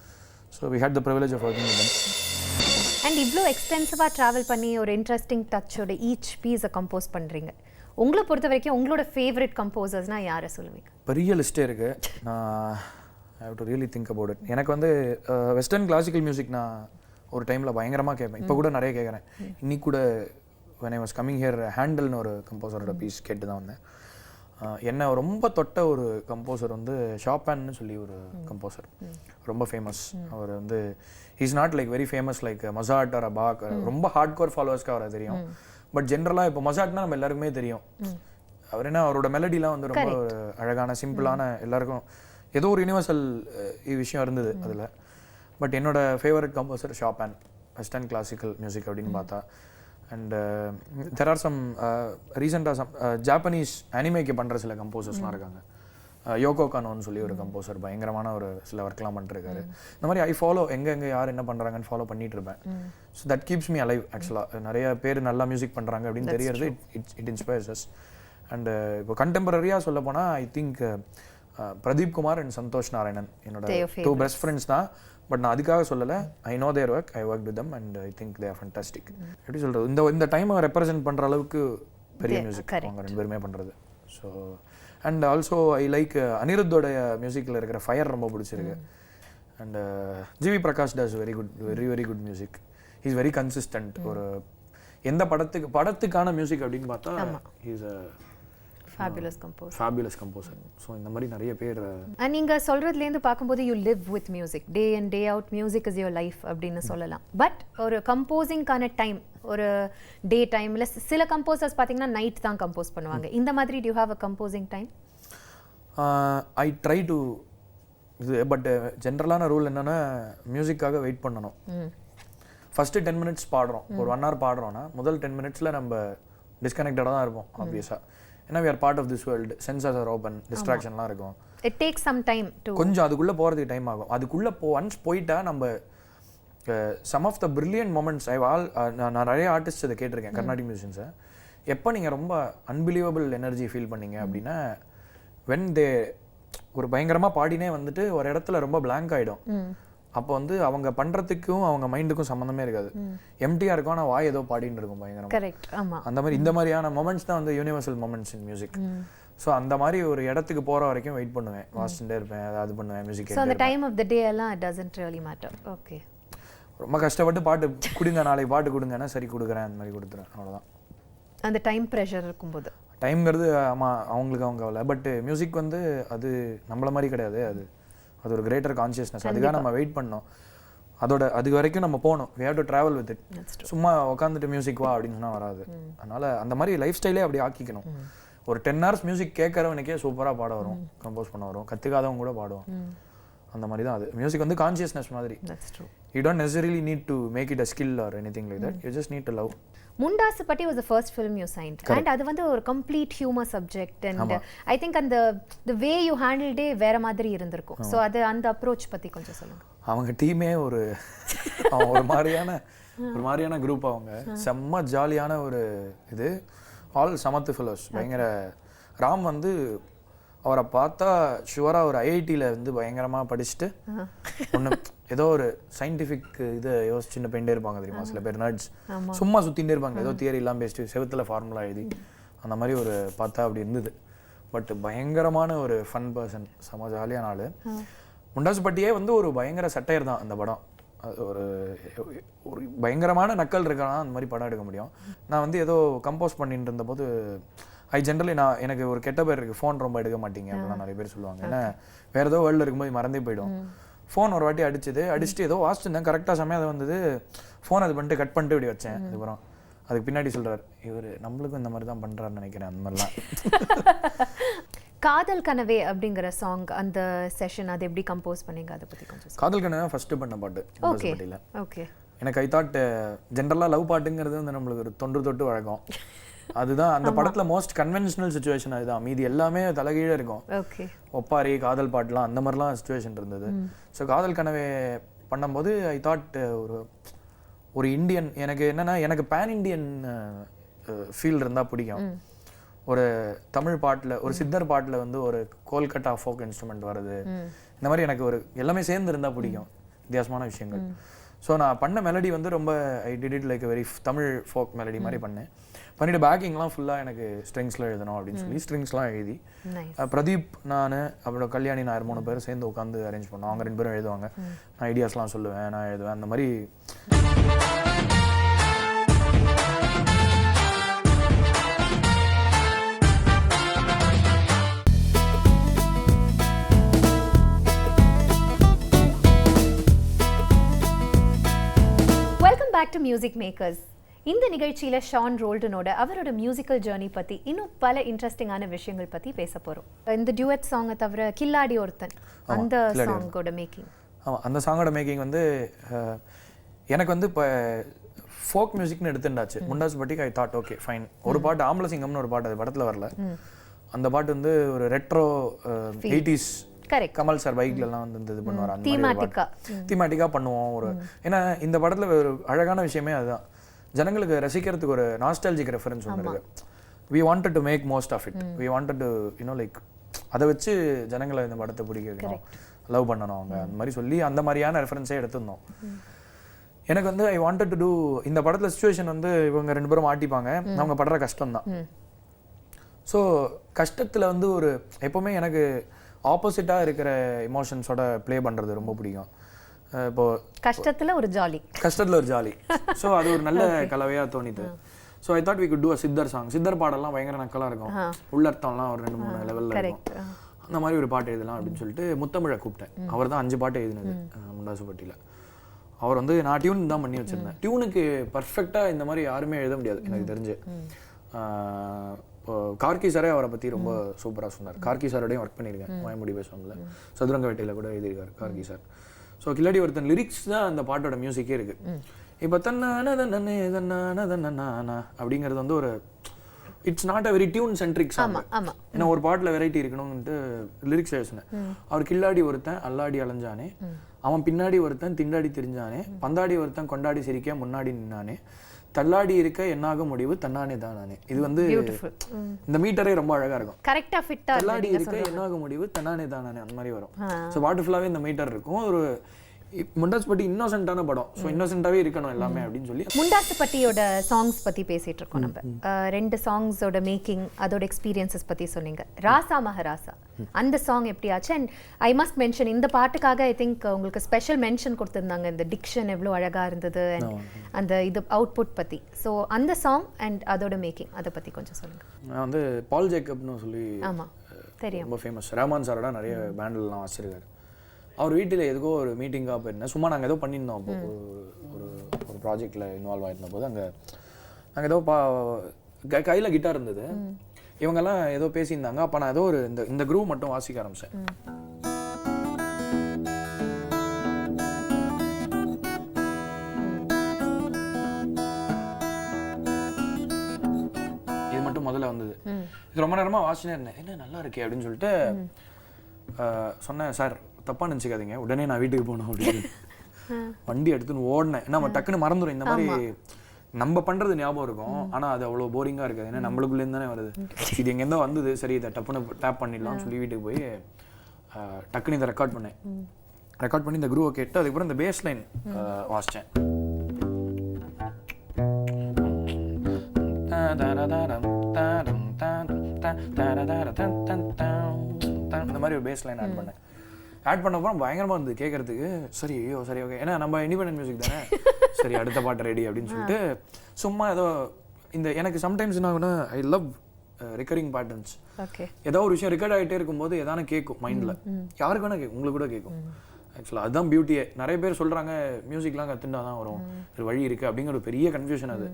So we had the privilege of working with them. And இவ்வளோ எக்ஸ்டென்சிவாக travel பண்ணி ஒரு interesting டச்சோட each பீஸை compose பண்ணுறீங்க. உங்களை பொறுத்த வரைக்கும் உங்களோட ஃபேவரட் கம்போசர்ஸ்னால் யாரை சொல்லுவீங்க? பெரிய லிஸ்ட்டே இருக்குது. நான் I have to really think about it. எனக்கு வந்து வெஸ்டர்ன் கிளாசிக்கல் மியூசிக் நான் ஒரு டைமில் பயங்கரமாக கேட்பேன். இப்போ கூட நிறைய கேட்குறேன். இன்னைக்கு கூட when I was coming here ஹேண்டல்னு ஒரு கம்போசரோட பீஸ் கேட்டு தான் வந்தேன். என்ன ரொம்ப தொட்ட ஒரு கம்போசர் வந்து ஷாப்பான்னு சொல்லி ஒரு கம்போசர், ரொம்ப ஃபேமஸ். அவர் வந்து is not like very famous like Mozart or Bach, ரொம்ப ஹார்ட் கோர் ஃபாலோவர்ஸ்க்கு அவரை தெரியும். பட் ஜென்ரலாக இப்போ மொசார்ட்னா நம்ம எல்லாருக்குமே தெரியும். அவர் என்ன அவரோட மெலடிலாம் வந்து ரொம்ப ஒரு அழகான சிம்பிளான, எல்லாருக்கும் ஏதோ ஒரு யூனிவர்சல் விஷயம் இருந்தது அதில். பட் என்னோட favourite composer Chopin, western classical music அப்படின்னு பார்த்தா. அண்ட் தெர் ஆர் சம் ரீசெண்டாக சம் ஜாப்பனீஸ் அனிமேக்கு பண்ணுற சில கம்போசர்ஸ்லாம் இருக்காங்க. யோகோ கானோன்னு சொல்லி ஒரு கம்போசர் பயங்கரமான ஒரு சில ஒர்க்லாம் பண்ணிருக்காரு. இந்த மாதிரி ஐ ஃபாலோ எங்கே யார் என்ன பண்ணுறாங்கன்னு ஃபாலோ பண்ணிட்டு இருப்பேன். So that keeps me alive. ஆக்சுவலாக நிறைய பேர் நல்லா மியூசிக் பண்ணுறாங்க அப்படின்னு தெரியறது இட் இன்ஸ்பயர்ஸ் அஸ். அண்ட் இப்போ கண்டெம்பரரியாக சொல்ல போனால் I think Pradeep Kumar and Santhosh Narayanan என்னோட 2 பெஸ்ட் ஃப்ரெண்ட்ஸ் தான். பட் நான் அதுக்காக சொல்லலை. I know their work, I work with them and I think they are fantastic. எப்படி சொல்கிறது, இந்த டைமை ரெப்ரசென்ட் பண்ணுற அளவுக்கு பெரிய மியூசிக் அவங்க 2 பேருமே பண்ணுறது. So and also I like அனிருத்தோடைய மியூசிக்கில் இருக்கிற ஃபயர் ரொம்ப பிடிச்சிருக்கு. And GV Prakash does very good music. Is very consistent. ஒரு எந்த படத்துக்கான மியூசிக் அப்படின்னு பார்த்தா is a fabulous composer. So இந்த மாதிரி நிறைய பேர். நீங்கள் சொல்கிறதுலேருந்து பார்க்கும்போது you live with music, day and day out music is your life அப்படின்னு சொல்லலாம். பட் ஒரு கம்போசிங்கான டைம், ஒரு டே டைமில் சில கம்போசர்ஸ் பார்த்தீங்கன்னா நைட் தான் கம்போஸ் பண்ணுவாங்க. இந்த மாதிரி to you have a composing time? I try to இது. பட் ஜென்ரலான ரூல் என்னென்னா மியூசிக்காக வெயிட் பண்ணணும். ஃபஸ்ட்டு 10 minutes பாடுறோம், ஒரு 1 hour பாடுறோன்னா முதல் 10 minutesல நம்ம டிஸ்கனெக்டடாக தான் இருப்போம் ஆப்வியஸாக. ஏன்னா we are part of this world, senses are open, distractionலாம் இருக்கும். It takes some time to கொஞ்சம் அதுக்குள்ளே போகிறதுக்கு டைம் ஆகும். அதுக்குள்ளே ஒன்ஸ் போயிட்டா நம்ம some of the brilliant moments நான் நிறைய ஆர்டிஸ்ட் அதை கேட்டிருக்கேன், கர்நாடிக் மியூசிஷியன்ஸை. எப்போ நீங்கள் ரொம்ப அன்பிலீவபிள் எனர்ஜி ஃபீல் பண்ணீங்க அப்படின்னா வென் தே ஒரு பயங்கரமாக பாடினே வந்துட்டு ஒரு இடத்துல ரொம்ப பிளாங்க் ஆகிடும். அப்போ வந்து அவங்க பண்ணுறதுக்கும் அவங்க மைண்டுக்கும் சம்மந்தமே இருக்காது. எம்டியாக இருக்கும் ஆனால் வாய் ஏதோ பாடின்னு இருக்கும் பயங்கரமாக. அந்த மாதிரி இந்த மாதிரியான மொமெண்ட்ஸ் தான் வந்து universal moments in music. So அந்த மாதிரி ஒரு இடத்துக்கு போகிற வரைக்கும் வெயிட் பண்ணுவேன், வாசிச்சுட்டே இருப்பேன், அது பண்ணுவேன், மியூசிக். ஸோ அந்த டைம் ஆஃப் த டே எல்லாம் it doesn't really matter. Okay, ரொம்ப கஷ்டப்பட்டு பாட்டு கொடுங்க, நாளைக்கு பாட்டு கொடுங்கன்னா சரி கொடுக்குறேன், அந்த மாதிரி கொடுத்துறேன், அவ்வளோதான். அந்த டைம் ப்ரெஷர் இருக்கும்போது டைம்ங்கிறது ஆமாம் அவங்களுக்கு அவங்க கவலை. பட் மியூசிக் வந்து அது நம்மள மாதிரி கிடையாது. அது ஒரு கிரேட்டர் கான்சியஸ்னஸ். அதுக்காக நம்ம வெயிட் பண்ணோம். அது வரைக்கும் நம்ம போகணும். we have to travel with it. சும்மா உட்காந்துட்டு மியூசிக் வா அப்படின்னு சொன்னால் வராது. அதனால் அந்த மாதிரி லைஃப் ஸ்டைலே அப்படி ஆக்கிக்கணும். ஒரு 10 hours மியூசிக் கேட்குறவனுக்கே சூப்பராக பாட வரும், கம்போஸ் பண்ண வரும், கற்றுக்காதவங்க கூட பாடுவான். அந்த மாதிரி தான் அது. மியூசிக் வந்து கான்சியஸ்னஸ் மாதிரி. You don't necessarily need to make it a skill or anything like that. You just need to love. முண்டாசு பட்டி was the first film you signed. And அது வந்து ஒரு complete humor subject and I think அந்த the way you handled it வேற மாதிரி இருந்திருக்கும். So அது அந்த அப்ரோச் பற்றி கொஞ்சம் சொல்லுங்க. அவங்க டீமே ஒரு மாதிரியான குரூப். அவங்க செம்ம ஜாலியான ஒரு இது. ஆல் சமத்து ஃபெலோஸ். பயங்கர ராம் வந்து அவரை பார்த்தா ஷுவராக ஒரு ஐஐடியில் வந்து பயங்கரமாக படிச்சுட்டு ஒன்று ஏதோ ஒரு சயின்டிஃபிக் இதை யோசிச்சுன்னு போயிட்டே இருப்பாங்க தெரியுமா. சில பேர் நர்ட்ஸ் சும்மா சுற்றிகிட்டே இருப்பாங்க, ஏதோ தியரி எல்லாம் பேசிட்டு செவத்தில் ஃபார்முலா எழுதி அந்த மாதிரி ஒரு பார்த்தா அப்படி இருந்தது. பட் பயங்கரமான ஒரு ஃபன் பர்சன், செம ஜாலியான ஆள். முண்டாசு பட்டியே வந்து ஒரு பயங்கர சட்டையர் தான் அந்த படம். அது ஒரு பயங்கரமான நக்கல் இருக்கானா அந்த மாதிரி படம் எடுக்க முடியும். நான் வந்து ஏதோ கம்போஸ் பண்ணிட்டு இருந்தபோது ஜென்ரலி எனக்கு ஒரு கெட்ட பேர் இருக்குது, ஃபோன் ரொம்ப எடுக்க மாட்டீங்க அப்படிலாம் நிறைய பேர் சொல்லுவாங்க. ஏன்னா வேறு ஏதோ வேர்ல்டில் இருக்கும்போது மறந்தே போயிடும். ஃபோன் ஒரு வாட்டி அடிச்சுட்டு ஏதோ வாசிச்சுருந்தேன், கரெக்டாக சமயம் அது வந்தது. ஃபோன் அது பண்ணிட்டு கட் பண்ணிட்டு இப்படி வச்சேன். அதுக்கப்புறம் அதுக்கு பின்னாடி சொல்கிறார், இவர் நம்மளுக்கும் இந்த மாதிரி தான் பண்ணுறாருன்னு நினைக்கிறேன். அந்த மாதிரிலாம். காதல் கனவே அப்படிங்கிற சாங் அந்த செஷன் அது எப்படி கம்போஸ் பண்ணீங்க, அதை பற்றி கொஞ்சம். காதல் கனவே ஃபர்ஸ்ட் பண்ண பாட்டு. Okay okay. எனக்கு ஐ தாட் ஜென்ரலாக லவ் பாட்டுங்கிறது வந்து நம்மளுக்கு ஒரு தொட்டு வழக்கம். அதுதான் அந்த படத்தில் மோஸ்ட் கன்வென்ஷனல் சுச்சுவேஷன். அதுதான். மீதி எல்லாமே தலைகீழே இருக்கும். ஒப்பாரி காதல் பாட்டுலாம் அந்த மாதிரிலாம் சுச்சுவேஷன் இருந்தது. ஸோ காதல் கனவே பண்ணும்போது ஐ தாட் ஒரு இந்தியன், எனக்கு என்னென்னா எனக்கு பேன் இண்டியன் ஃபீல் இருந்தால் பிடிக்கும். ஒரு தமிழ் பாட்டில் ஒரு சித்தர் பாட்டில் வந்து ஒரு கோல்கட்டா ஃபோக் இன்ஸ்ட்ருமெண்ட் வருது, இந்த மாதிரி எனக்கு ஒரு எல்லாமே சேர்ந்து இருந்தால் பிடிக்கும், வித்தியாசமான விஷயங்கள். ஸோ நான் பண்ண மெலடி வந்து ரொம்ப I did it like very Tamil folk melody மாதிரி பண்ணிவிட்டு பேக்கிங்லாம் ஃபுல்லாக எனக்கு ஸ்ட்ரிங்ஸில் எழுதணும் அப்படின்னு சொல்லி ஸ்ட்ரிங்ஸ்லாம் எழுதி பிரதீப், நான் அப்புறம் கல்யாணி, நான் 3 பேர் சேர்ந்து உட்காந்து அரேஞ்ச் பண்ணோம். அவங்க 2 பேரும் எழுதுவாங்க, நான் ஐடியாஸ்லாம் சொல்லுவேன், நான் எழுதுவேன். அந்த மாதிரி பேக் டு மியூசிக் மேக்கர்ஸ். இந்த நிகழ்ச்சியில் ஷான் ரோல்டனோட அவரோட மியூசிக்கல் ஜேர்னி பற்றி இன்னும் பல இன்ட்ரெஸ்டிங்கான விஷயங்கள் பற்றி பேச போகிறோம். இந்த டியூட் சாங்கை தவிர கில்லாடி ஒருத்தன், அந்த சாங்கோட மேக்கிங். ஆமாம், அந்த சாங்கோட மேக்கிங் வந்து எனக்கு வந்து இப்போ ஃபோக் மியூசிக்னு எடுத்துட்டாச்சு. முண்டாசு பட்டிக்கு ஐ தாட் ஓகே ஃபைன். ஒரு பாட்டு ஆம்பளசிங்கம்னு ஒரு பாட்டு, அது படத்தில் வரல. அந்த பாட்டு வந்து ஒரு ரெட்ரோ 80s கமல் சார் பைக்லாம் வந்து இது பண்ணுவார். அந்த தீமாட்டிக்கா பண்ணுவோம். ஒரு ஏன்னா இந்த படத்துல ஒரு அழகான விஷயமே அதுதான், ஜனங்களுக்கு ரசிக்கிறதுக்கு ஒரு நாஸ்டாலஜிக் ரெஃபரன்ஸ் ஒன்று இருக்கு. we wanted to make most of it. we wanted to like அதை வச்சு ஜனங்களை இந்த படத்தை பிடிக்க வைக்கணும், லவ் பண்ணணும் அவங்க, அந்த மாதிரி சொல்லி அந்த மாதிரியான ரெஃபரன்ஸே எடுத்திருந்தோம். எனக்கு வந்து ஐ வாண்டட் டு டூ இந்த படத்துல சிச்சுவேஷன் வந்து இவங்க 2 பேரும் மாட்டிப்பாங்க, அவங்க படுற கஷ்டம் தான். ஸோ கஷ்டத்துல வந்து ஒரு எப்பவுமே எனக்கு ஆப்போசிட்டாக இருக்கிற எமோஷன்ஸோட ப்ளே பண்ணுறது ரொம்ப பிடிக்கும். இப்போ கஷ்டத்தில் ஒரு ஜாலி. ஸோ அது ஒரு நல்ல கலவையாக தோணிது. So I thought we could do a siddhar song. சித்தர் பாடெல்லாம் பயங்கர நக்கலாக இருக்கும், உள்ளர்த்தம்லாம் ஒரு 2-3 லெவலில் இருக்கும். அந்த மாதிரி ஒரு பாட்டு எழுதலாம் அப்படின்னு சொல்லிட்டு முத்தமிழை கூப்பிட்டேன். அவர் தான் 5 பாட்டு எழுதினது முண்டாசு பட்டியில். அவர் வந்து நான் டியூன் தான் பண்ணி வச்சுருந்தேன். டியூனுக்கு பர்ஃபெக்டாக இந்த மாதிரி யாருமே எழுத முடியாது எனக்கு தெரிஞ்சு. கார்கி சாரே அவரை பற்றி ரொம்ப சூப்பராக சொன்னார். கார்கி சாரோடையும் ஒர்க் பண்ணியிருக்கேன் மாயமுடி பேசுவாங்கல்ல, சதுரங்க வேட்டையில் கூட எழுதியிருக்காரு கார்கி சார். ஸோ கில்லாடி ஒருத்தன் லிரிக்ஸ் தான் அந்த பாட்டோட மியூசிக்கே இருக்கு. இப்போ தன்னான அப்படிங்கிறது வந்து ஒரு it's not a very tune centric song. ஏன்னா ஒரு பாட்டில் வெரைட்டி இருக்கணும்னுட்டு லிரிக்ஸ் எழுதினேன். அவர் கில்லாடி ஒருத்தன் அல்லாடி அலைஞ்சானே, அவன் பின்னாடி ஒருத்தன் திண்டாடி திரிஞ்சானே, பந்தாடி ஒருத்தன் கொண்டாடி சிரிக்க முன்னாடி நின்னானே, தள்ளாடி இருக்க என்னாக முடிவு தன்னானே தானே. இது வந்து இந்த மீட்டரே ரொம்ப அழகா இருக்கும். கரெக்டா ஃபிட்டா தள்ளாடி இருக்க என்னாக முடிவு தன்னானே தானே அந்த மாதிரி வரும். ஸோ பாட்டு ஃபுல்லாவே இந்த மீட்டர் இருக்கும். ஒரு முண்டாசு பட்டி இன்னோசென்ட்டான படம். ஸோ இன்னோசென்ட்டாவே இருக்கணும் எல்லாமே அப்படின்னு சொல்லி. முண்டாசு பட்டியோட சாங்ஸ் பத்தி பேசிட்டு இருக்கோம் நம்ம. 2 சாங்ஸோட மேக்கிங், அதோட எக்ஸ்பீரியன்சஸ் பத்தி சொன்னீங்க. ராசா மகராசா அந்த சாங் எப்படி ஆச்சு? அண்ட் ஐ மஸ்ட் மென்ஷன், இந்த பாட்டுக்காக ஐ திங்க் உங்களுக்கு ஸ்பெஷல் மென்ஷன் கொடுத்துருந்தாங்க. இந்த டிக்ஷன் எவ்வளோ அழகா இருந்தது அண்ட் அந்த இது அவுட்புட் பத்தி. ஸோ அந்த சாங் அண்ட் அதோட மேக்கிங் அதை பத்தி கொஞ்சம் சொல்லுங்க. நான் வந்து பால் ஜேக்கப்னு சொல்லி ஆமா தெரியும், ரொம்ப ஃபேமஸ். ரஹ்மான் சாரோட நிறைய பேண்டெல்லாம் வச்சிருக்காரு. அவர் வீட்டில் எதுக்கோ ஒரு மீட்டிங்காக போயிருந்தேன். சும்மா நாங்கள் ஏதோ பண்ணியிருந்தோம். அப்போ ஒரு ஒரு ப்ராஜெக்டில் இன்வால்வ் ஆகிருந்த போது அங்கே நாங்கள் ஏதோ கையில் கிட்டார் இருந்தது. இவங்கெல்லாம் ஏதோ பேசியிருந்தாங்க. அப்போ நான் ஏதோ ஒரு இந்த குரூப் மட்டும் வாசிக்க ஆரம்பித்தேன். இது மட்டும் முதல்ல வந்தது. இது ரொம்ப நேரமாக வாசினே இருந்தேன். என்ன நல்லா இருக்கே அப்படின்னு சொல்லிட்டு சொன்னேன், சார் தப்பா நினச்சிக்காதீங்க, உடனே நான் வீட்டுக்கு போனோம் அப்படின்னு. வண்டி எடுத்துன்னு ஓடினேன். நம்ம டக்குன்னு மறந்துடும். இந்த மாதிரி நம்ம பண்றது ஞாபகம் இருக்கும், ஆனா அது அவ்வளவு போரிங்கா இருக்காது. ஏன்னா நம்மளுக்குள்ளேருந்து தானே வருது. இது எங்கேருந்தோ வந்தது, சரி இதை டப்புன்னு டேப் பண்ணிடலாம்னு சொல்லி வீட்டுக்கு போய் டக்குன்னு இதை ரெக்கார்ட் பண்ணேன். ரெக்கார்ட் பண்ணி இந்த குரூவை கேட்டு அதுக்கப்புறம் இந்த பேஸ் லைன் வாசித்தேன். இந்த மாதிரி ஒரு பேஸ் லைன் ஆட் பண்ணேன். ஆட் பண்ணப்பறம் பயங்கரமாக இருந்தது கேட்கறதுக்கு. சரி ஐயோ சரி ஓகே, ஏன்னா நம்ம இண்டிபெண்டன்ட் மியூசிக் தானே, சரி அடுத்த பாட்டு ரெடி அப்படின்னு சொல்லிட்டு சும்மா ஏதோ இந்த எனக்கு சம்டைம்ஸ் என்ன ஆகுனா, ஐ லவ் ரிகரிங் பேட்டர்ன்ஸ். ஏதோ ஒரு விஷயம் ரெக்கார்ட் ஆகிட்டே இருக்கும்போது எதானே கேட்கும் மைண்டில். யாருக்கு வேணா கேட்கும், உங்களுக்கு கூட கேட்கும். ஆக்சுவலாக அதுதான் பியூட்டியே. நிறைய பேர் சொல்கிறாங்க மியூசிக்லாம் கற்றுண்டா தான் வரும், ஒரு வழி இருக்குது அப்படிங்கிற ஒரு பெரிய கன்ஃபியூஷன் அது.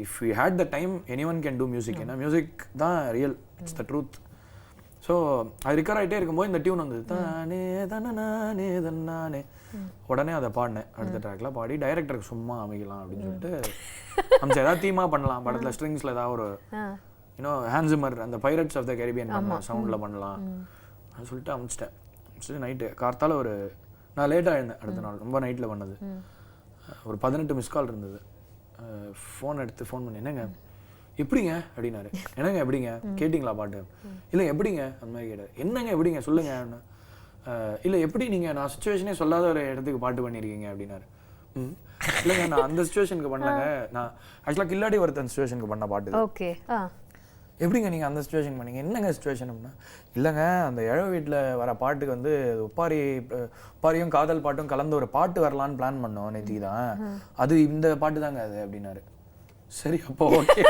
If you had the time anyone can do music. ஏன்னா மியூசிக் தான் real, it's the truth. So அது ரெக்கார்ட் ஆகிட்டே இருக்கும்போது இந்த டியூன் வந்தது, தானே தானே தன்னானே. உடனே அதை பாடினேன். அடுத்த ட்ராக்ல பாடி டைரக்டருக்கு சும்மா அமைக்கலாம் அப்படின்னு சொல்லிட்டு நம்ம ஏதாவது தீமா பண்ணலாம் படத்தில், ஸ்ட்ரிங்ஸில் ஏதாவது ஒரு ஹான்சிமர் அந்த பைரட்ஸ் ஆஃப் த கேரிபியன் பண்ணலாம், சவுண்டில் பண்ணலாம் அப்படின்னு சொல்லிட்டு அமைச்சிட்டேன். அமைச்சிட்டு நைட்டு கார்த்தால நான் லேட்டாக எழுந்தேன். அடுத்த நாள் ரொம்ப நைட்டில் பண்ணது. ஒரு 18 மிஸ் கால் இருந்தது. ஃபோன் எடுத்து ஃபோன் பண்ணி, என்னங்க எப்படிங்க அப்படின்னாரு. என்னங்க எப்படிங்க கேட்டிங்களா பாட்டு? இல்லை எப்படிங்க அந்த மாதிரி கேட்டார். என்னங்க எப்படிங்க சொல்லுங்க. இல்லை எப்படி நீங்கள் நான் சுச்சுவேஷனே சொல்லாத ஒரு இடத்துக்கு பாட்டு பண்ணியிருக்கீங்க அப்படின்னாரு. இல்லைங்க நான் அந்த சுச்சுவேஷனுக்கு பண்ணலங்க, நான் ஆக்சுவலாக கில்லாடி ஒருத்தன் சுச்சுவேஷனுக்கு பண்ண பாட்டு. ஓகே, எப்படிங்க நீங்கள் அந்த சுச்சுவேஷன் பண்ணீங்க? என்னங்க சுச்சுவேஷன் அப்படின்னா, இல்லைங்க அந்த இழ வீட்டில் வர பாட்டுக்கு வந்து ஒப்பாரியும் காதல் பாட்டும் கலந்து ஒரு பாட்டு வரலான்னு பிளான் பண்ணோம் நேற்றுக்கு தான், அது இந்த பாட்டு தாங்க அது அப்படின்னாரு. சரி அப்போ ஓகே,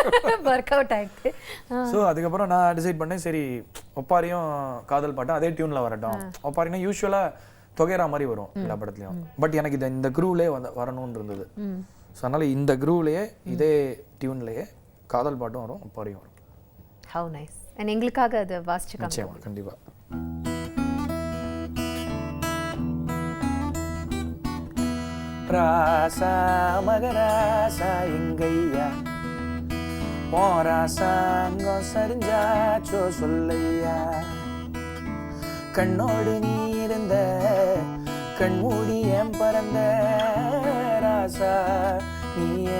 ஒர்க் அவுட் ஆயிடுச்சு. ஸோ அதுக்கப்புறம் நான் டிசைட் பண்ணேன், சரி ஒப்பாரியும் காதல் பாட்டும் அதே டியூனில் வரட்டும். ஒப்பாரினா யூஸ்வலாக தொகைரா மாதிரி வரும் எல்லா படத்துலையும், பட் எனக்கு இந்த குரூவ்லேயே வரணும்னு இருந்தது. ஸோ அதனால் இந்த குரூவ்லேயே இதே டியூன்லேயே காதல் பாட்டும் வரும், ஒப்பாரியும் வரும். Have nice. அண்ட் எங்களுக்காக அதை வாசிச்சு நிச்சயமா கண்டிப்பாக. ராசா மகராசா எங்கையா போராசாங்கம் சரிஞ்சாச்சோ சொல்லையா, கண்ணோடு நீ இருந்த கண்மூடி ஏன் பறந்த ராசா நீய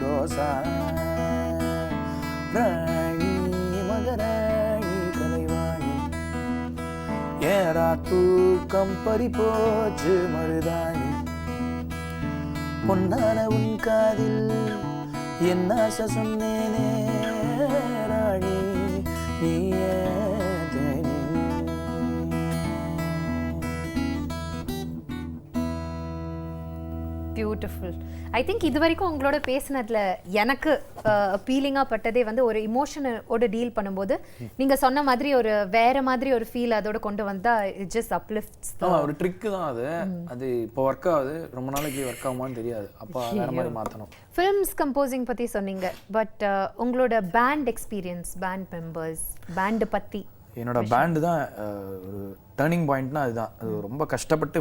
ரோசா, ராணி மகராணி கலைவாணி ஏரா தூக்கம் பறிபோச்சு மருதாணி, பொன்னான உன் காதில் என்ன ஆசை சொன்னேனே ராணி நீயே தேனி. பியூட்டிஃபுல். ஐ திங்க் இது வரைக்கும் உங்களோட பேசினதுல எனக்கு அப்பீலிங்காக பட்டதே வந்து ஒரு இமோஷனோட டீல் பண்ணும்போது நீங்க சொன்ன மாதிரி ஒரு வேற மாதிரி ஒரு ஃபீல் அதோட கொண்டு வந்தா இட் ஜஸ்ட் அப்லிஃப்ட்ஸ். ஒரு ட்ரிக் தான் அது. அது இப்போ ஒர்க் ஆகுது, ரொம்ப நாளைக்கு ஒர்க் ஆகுமான்னு தெரியாது, அப்போ வேற மாதிரி மாற்றணும். ஃபிலிம்ஸ் கம்போசிங் பற்றி சொன்னீங்க, பட் உங்களோட band experience, band members, band பற்றி. என்னோட பேண்டு தான் ஒரு டர்னிங் பாயிண்ட்னா அதுதான். அது ரொம்ப கஷ்டப்பட்டு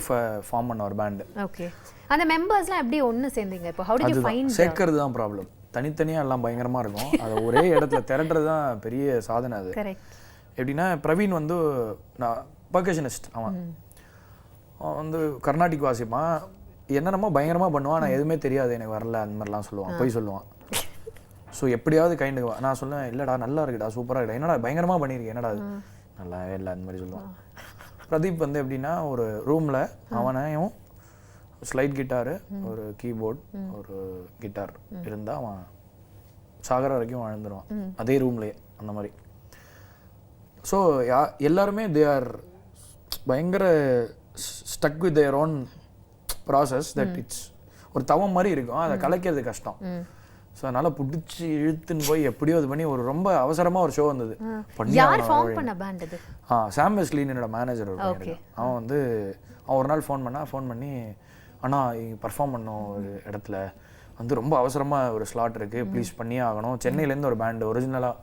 ஃபார்ம் பண்ண ஒரு பேண்டு. ஓகே, அந்த மெம்பர்ஸ்லாம் எப்படி ஒன்று சேர்ந்தீங்க? இப்போ ஹவ் டிட் யூ ஃபைண்ட்? சேர்க்கறது தான் ப்ராப்ளம். தனித்தனியாக எல்லாம் பயங்கரமாக இருக்கும், அதை ஒரே இடத்துல திரட்டுறது தான் பெரிய சாதனை. அது எப்படின்னா, பிரவீன் வந்து நான் பர்கஷனிஸ்ட், அவன் வந்து கர்நாடிக் வாசிப்பான், என்னென்னமோ பயங்கரமாக பண்ணுவான், நான் எதுவுமே தெரியாது எனக்கு வரல அந்த மாதிரிலாம் சொல்லுவான், போய் சொல்லுவான். ஸோ எப்படியாவது கைண்டுக்குவா. நான் சொல்லுவேன் இல்லைடா நல்லா இருக்குடா சூப்பராக இருக்குடா, என்னடா பயங்கரமாக பண்ணியிருக்கேன், என்னடா அது நல்லாவே இல்லை அந்த மாதிரி சொல்லுவான். பிரதீப் வந்து எப்படின்னா ஒரு ரூமில் அவனையும் ஸ்லைட் கிட்டாரு, ஒரு கீபோர்ட், ஒரு கிட்டார் இருந்தால் அவன் சாகர வரைக்கும் வாழ்ந்துருவான் அதே ரூம்லேயே அந்த மாதிரி. ஸோ எல்லாருமே தே ஆர் பயங்கர stuck with their own process that it's ஒரு தவம் மாதிரி இருக்கும், அதை கலைக்கிறது கஷ்டம். ஸோ அதனால் பிடிச்சி இழுத்துன்னு போய் எப்படியோ இது பண்ணி ஒரு ரொம்ப அவசரமாக ஒரு ஷோ வந்தது. சாம் வெஸ்லின்னு என்னோட மேனேஜர். அவன் வந்து அவன் ஒரு நாள் ஃபோன் பண்ணி அண்ணா பர்ஃபார்ம் பண்ணோம் ஒரு இடத்துல வந்து ரொம்ப அவசரமாக ஒரு ஸ்லாட் இருக்குது, ப்ளீஸ் பண்ணியே ஆகணும். சென்னையிலேருந்து ஒரு பேண்டு ஒரிஜினலாக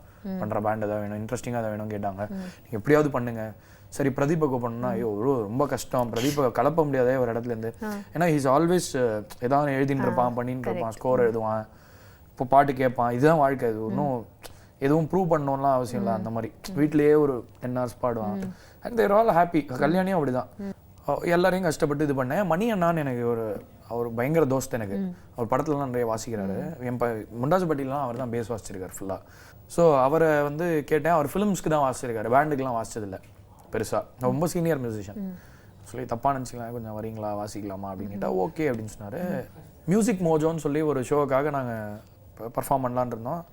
பண்ணுற பேண்டு தான் வேணும், இன்ட்ரெஸ்டிங்காக தான் வேணும்னு கேட்டாங்க. நீங்கள் எப்படியாவது பண்ணுங்கள். சரி பிரதீப்பை கூப்பிடணும்னா ஐயோ ரொம்ப கஷ்டம், பிரதீப்பை கலப்ப முடியாதே ஒரு இடத்துலேருந்து. ஏன்னா ஹீஸ் ஆல்வேஸ் ஏதாவது எழுதின்னு இருப்பான், பண்ணின்னு இருப்பான், ஸ்கோர் எழுதுவான், இப்போ பாட்டு கேட்பான், இதுதான் வாழ்க்கை. அது ஒன்றும் எதுவும் ப்ரூவ் பண்ணணும்லாம் அவசியம் இல்லை. அந்த மாதிரி வீட்லேயே ஒரு 10 hours பாடுவான். And they're all happy. கல்யாணியும் அப்படிதான், எல்லாரையும் கஷ்டப்பட்டு இது பண்ணேன். மணி அண்ணான்னு எனக்கு அவர் பயங்கர தோஸ்த் எனக்கு. அவர் படத்துலலாம் நிறைய வாசிக்கிறாரு. என் முண்டாசுப்பட்டிலாம் அவர் தான் பேஸ் வாசிச்சிருக்காரு ஃபுல்லாக. ஸோ அவரை வந்து கேட்டேன், அவர் ஃபிலிம்ஸ்க்கு தான் வாசிச்சிருக்காரு, பேண்டுக்கெலாம் வாசிச்சதில்லை பெருசாக. ரொம்ப சீனியர் மியூசிஷியன். சொல்லி தப்பாக நினச்சிக்கலாம், கொஞ்சம் வரீங்களா வாசிக்கலாமா அப்படின்னு கேட்டால் ஓகே அப்படின்னு சொன்னார். மியூசிக் மோஜோன்னு சொல்லி ஒரு ஷோவுக்காக நாங்கள் பர்ஃபார்ம் பண்ணலான் இருந்தோம்.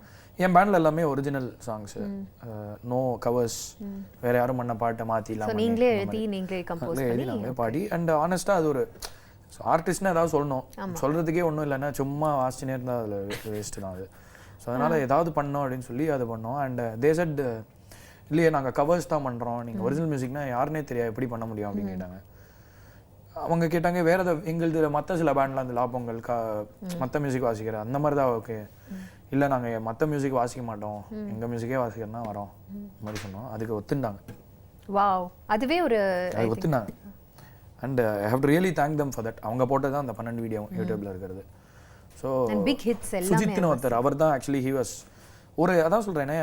என் பேண்டில் எல்லாமே ஒரிஜினல் சாங்ஸு, நோ கவர்ஸ், வேறு யாரும் பண்ண பாட்டை மாற்றிலாம் நீங்களே எழுதி நாங்களே பாடி. அண்ட் ஆனஸ்ட்டாக அது ஒரு ஆர்டிஸ்ட்னா ஏதாவது சொல்லணும், சொல்கிறதுக்கே ஒன்றும் இல்லைன்னா சும்மா வாசிச்சுனே இருந்தால் அதில் வேஸ்ட்டு தான் அது. ஸோ அதனால் ஏதாவது பண்ணோம் அப்படின்னு சொல்லி அது பண்ணோம். அண்ட் தே செட் இல்லையே நாங்கள் கவர்ஸ் தான் பண்ணுறோம், நீங்கள் ஒரிஜினல் மியூசிக்னா யாருன்னே தெரியாது எப்படி பண்ண முடியும் அப்படின்னு கேட்டாங்க. அவங்க கேட்டாங்க வேறு ஏதாவது எங்களுது மற்ற சில பேண்ட்லாம் இந்த லாபங்கள் மற்ற மியூசிக் வாசிக்கிற அந்த மாதிரி தான். ஓகே இல்லை நாங்கள் மற்ற மியூசிக் வாசிக்க மாட்டோம், எங்கள் மியூசிக்கே வாசிக்கிறதுனா வரோம் இந்த மாதிரி சொன்னோம். அதுக்கு ஒத்துண்டாங்க. வாவ், அதுவே ஒரு அது ஒத்துண்டாங்க. And I have to really thank them for that. அவங்க போட்டது தான் அந்த 12 வீடியோ யூடியூப்ல இருக்கிறது. ஸோ பிக் ஹிட்ஸ் சுஜித்னு ஒருத்தர், அவர் தான் ஆக்சுவலி ஹி வாஸ் ஒரு அதான் சொல்கிறேனே,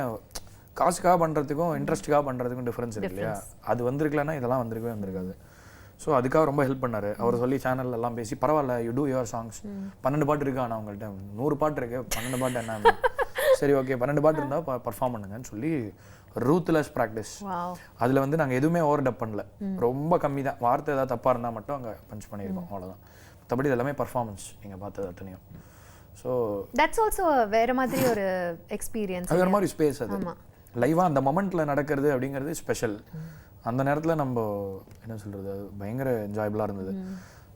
காசுக்காக பண்ணுறதுக்கும் இன்ட்ரெஸ்ட்டுக்காக பண்ணுறதுக்கும் டிஃப்ரென்ஸ் இருக்கு இல்லையா. அது வந்திருக்கலன்னா இதெல்லாம் வந்திருக்காது. ஸோ அதுக்காக ரொம்ப ஹெல்ப் பண்ணார். அவர் சொல்லி சேனல்ல எல்லாம் பேசி பரவாயில்ல யூ டூ யுவர் சாங்ஸ், 12 பாட்டு இருக்கா நான் உங்கள்கிட்ட 100 பாட்டு இருக்கு, 12 பாட்டு என்ன சரி ஓகே 12 பாட்டு இருந்தால் பர்ஃபார்ம் பண்ணுங்கன்னு சொல்லி ரூத்லெஸ் ப்ராக்டிஸ். அதில் வந்து நாங்கள் எதுவுமே ஓவர் டப் பண்ணல, ரொம்ப கம்மி தான். வார்த்தை ஏதாவது தப்பாக இருந்தால் மட்டும் அங்கே பஞ்ச் பண்ணியிருக்கோம், அவ்வளோதான். மற்றபடி எல்லாமே பர்ஃபார்மன்ஸ் நீங்கள் பார்த்தது அத்தனையும். ஸோ தட்ஸ் ஆல்சோ வேறு மாதிரி ஒரு எக்ஸ்பீரியன்ஸ், வேறு மாதிரி ஸ்பேஸ். அது லைவாக அந்த மொமெண்ட்டில் நடக்கிறது அப்படிங்கிறது ஸ்பெஷல். அந்த நேரத்தில் நம்ம என்ன சொல்கிறது, அது பயங்கர என்ஜாயபுளாக இருந்தது.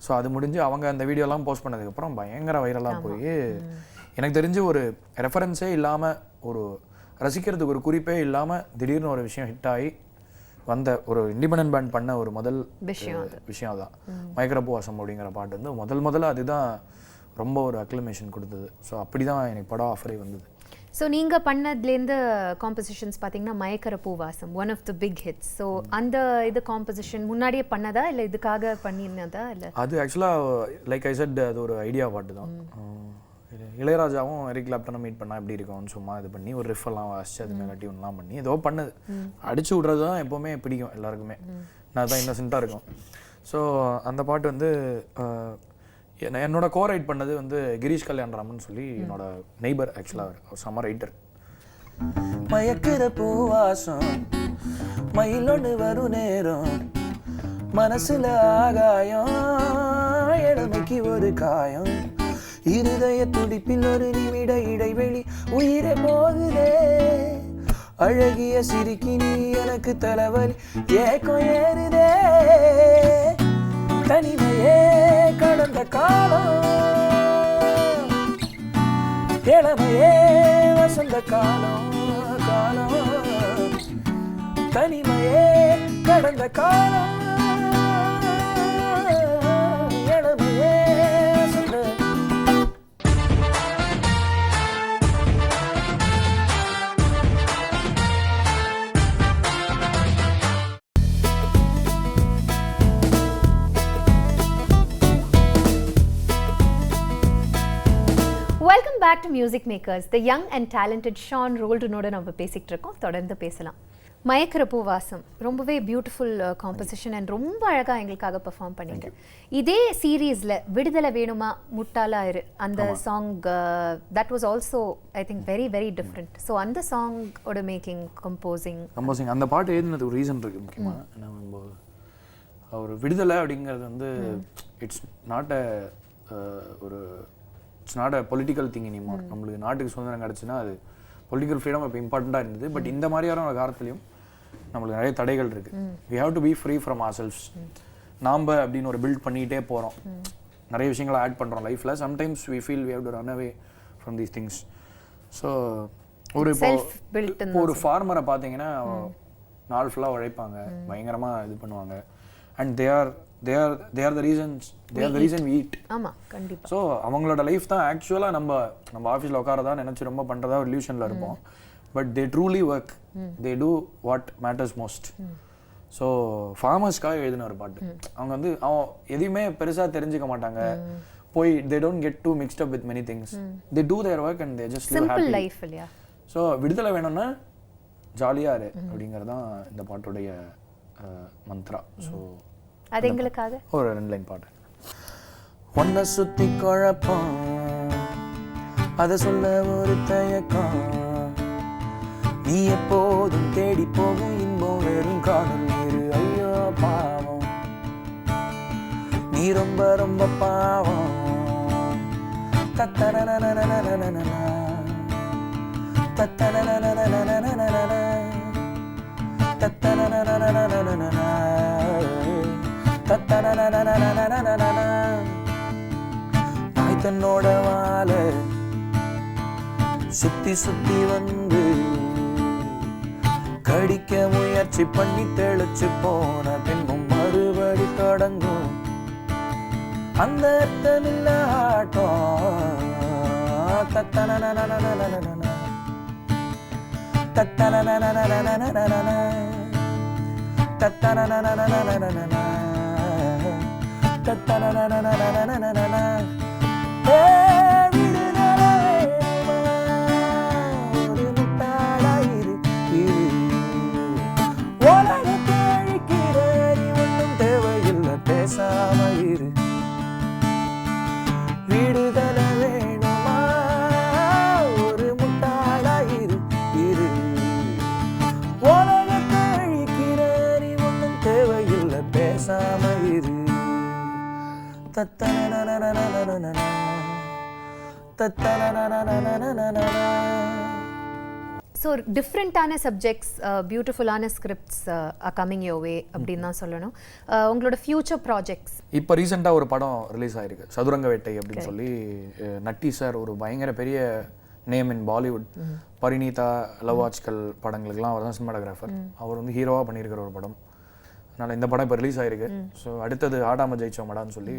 ஸோ அது முடிஞ்சு அவங்க அந்த வீடியோலாம் போஸ்ட் பண்ணதுக்கப்புறம் பயங்கர வைரலாக போய் எனக்கு தெரிஞ்சு ஒரு ரெஃபரன்ஸே இல்லாமல், ஒரு ரசிக்கிறதுக்கு ஒரு குறிப்பே இல்லாமல் திடீர்னு ஒரு விஷயம் ஹிட் ஆகி வந்த ஒரு இண்டிபெண்டன்ட் பேண்ட் பண்ண ஒரு முதல் விஷயம் தான் மைக்ரோபோவாசம் அப்படிங்கிற பாட்டு வந்து முதல்ல அதுதான் ரொம்ப ஒரு அக்ளமேஷன் கொடுத்தது. ஸோ அப்படி தான் எனக்கு படம் ஆஃபரே வந்தது. ஸோ நீங்கள் பண்ணதுலேருந்து காம்போசிஷன்ஸ் பார்த்தீங்கன்னா மயக்கர பூவாசம் one of the big hits. So அந்த இது காம்போசிஷன் முன்னாடியே பண்ணதா இல்லை இதுக்காக பண்ணியிருந்ததா இல்லை? அது ஆக்சுவலாக லைக் ஐ செட் அது ஒரு ஐடியா பாட்டு தான். இளையராஜாவும் எரிக் கிளாப்டனும் மீட் பண்ணால் எப்படி இருக்கும்னு சும்மா இது பண்ணி ஒரு ரிஃபெல்லாம் வாசிச்சு அது மேலே டியூன்லாம் பண்ணி ஏதோ பண்ணது. அடிச்சு விட்றது தான் எப்போவுமே பிடிக்கும் எல்லாருக்குமே, நான் தான் இன்னசென்ட்டாக இருக்கும். ஸோ அந்த பாட்டு வந்து என்னோட கோ ரைட் பண்ணது வந்து கிரீஷ் கல்யாணராமன் சொல்லி என்னோட நெய்பர். ஆக்சுவலாக அவர் செம்ம ரைட்டர். மயக்கிற பூவாசம் மயிலொன்று வரும் நேரம், மனசுல ஆகாயம் இளமைக்கு ஒரு காயம், இருதய துடிப்பில் ஒரு நிமிட இடைவெளி உயிரை போகுதே, அழகிய சிரிக்கி நீ எனக்கு தலைவலி ஏக்கம் ஏறுதே, தனிமையே கடந்த காலம் இளமையே வசந்த காலம் தனிமையே கடந்த காலம் இளமையே வசந்த. Welcome back to music makers. The young and talented Shan ரோல்டனோட நம்ம பேசிகிட்டு இருக்கோம். தொடர்ந்து பேசலாம். மயக்கிற பூவாசம் ரொம்பவே பியூட்டிஃபுல் காம்போசிஷன் அண்ட் ரொம்ப அழகாக எங்களுக்காக பெர்ஃபார்ம் பண்ணீங்க. இதே சீரீஸில் விடுதலை வேணுமா முட்டாளா இரு அந்த song that was also I think very very different. So அந்த சாங்கோட மேக்கிங் கம்போசிங் அந்த பாட்டு எழுதினது ஒரு ரீசன் இருக்குது முக்கியமாக. நம்ம ஒரு விடுதலை அப்படிங்கிறது வந்து it's not a political thing anymore. நம்மளுக்கு நாட்டுக்கு சுதந்திரம் கிடச்சுன்னா அது பொலிட்டிக்கல் ஃப்ரீடம் இப்போ இம்பார்ட்டண்ட்டாக இருந்தது. பட் இந்த மாதிரியான ஒரு காலத்துலையும் நம்மளுக்கு நிறைய தடைகள் இருக்குது. We have to be free from ourselves. நாம் அப்படின்னு ஒரு பில்ட் பண்ணிகிட்டே போகிறோம், நிறைய விஷயங்களை ஆட் பண்ணுறோம் லைஃப்பில். Sometimes we feel we have to run away from these things. So ஒரு ஃபார்மரை பார்த்தீங்கன்னா நாள் ஃபுல்லாக உழைப்பாங்க, பயங்கரமாக இது பண்ணுவாங்க. And they are the reason we eat. ஆமா கண்டிப்பா. ஸோ அவங்களோட லைஃப் தான் ஆக்சுவலாக நம்ம ஆஃபீஸில் உட்காரதா நினச்சி ரொம்ப பண்ணுறதா ஒரு இல்யூஷனில் இருப்போம். But they truly work, they do what matters most. So ஃபார்மர்ஸ்க்காக எழுதின ஒரு பாட்டு. அவங்க வந்து எதையுமே பெருசாக தெரிஞ்சுக்க மாட்டாங்க, போய் they don't get too mixed up with many things. They do their work and they just live happy life இல்லையா. ஸோ விடுதலை வேணும்னா ஜாலியாக இரு அப்படிங்கிறது தான் இந்த பாட்டுடைய மந்த்ரா. ஸோ அது எங்களுக்காக ஒரு 2 லைன் பாட்டு. ஒன்ன சுத்தி குழப்பம், அதை சொல்ல ஒரு தயக்கம், நீ எப்போதும் தேடி போகும் இன்பம் வெறும் காதல் நீரு. ஐயோ பாவம், நீ ரொம்ப ரொம்ப பாவம். தத்தனனனனனனனன தத்தனனனனனனன தத்தனனனனனனன நாய் தன்னோட வாழ சுத்தி சுத்தி வந்து கடிக்க முயற்சி பண்ணி தெளிச்சு போன பின்பும் மறுபடி தொடங்கும் அந்த அர்த்தமில்ல ஆட்டம். தத்தனனனனனனன தத்தனனனனனனன தத்தனனனனனனன தத்தனனனனனனன ஒரு முட்டாளாயிரு உலகத்தை அழிக்கிற நீ ஒன்றும் தேவையில்லை பேசாம இரு. விடுதலை வேணுமா ஒரு முட்டாளாயிரு இரு. உலகத்தை அழிக்கிற நீ ஒன்றும் தேவையில்லை பேசாம இரு. ஸோ டிஃப்ரெண்ட்டான சப்ஜெக்ட்ஸ், பியூட்டிஃபுல்லான scripts are coming your way அப்படின்னு தான் சொல்லணும். உங்களோட ஃபியூச்சர் ப்ராஜெக்ட்ஸ்? இப்போ ரீசெண்டாக ஒரு படம் ரிலீஸ் ஆயிருக்கு, சதுரங்க வேட்டை அப்படின்னு சொல்லி. நட்டி சார் ஒரு பயங்கர பெரிய name in Bollywood. பரிணீதா, love Aajkal படங்களுக்கெல்லாம் அவர் தான் சினிமாட்டோகிராஃபர். அவர் வந்து ஹீரோவாக பண்ணியிருக்கிற ஒரு படம். அதனால் இந்த படம் இப்போ ரிலீஸ் ஆயிருக்கு. ஸோ அடுத்தது ஆடாம ஜெயிச்சோமடான்னு சொல்லி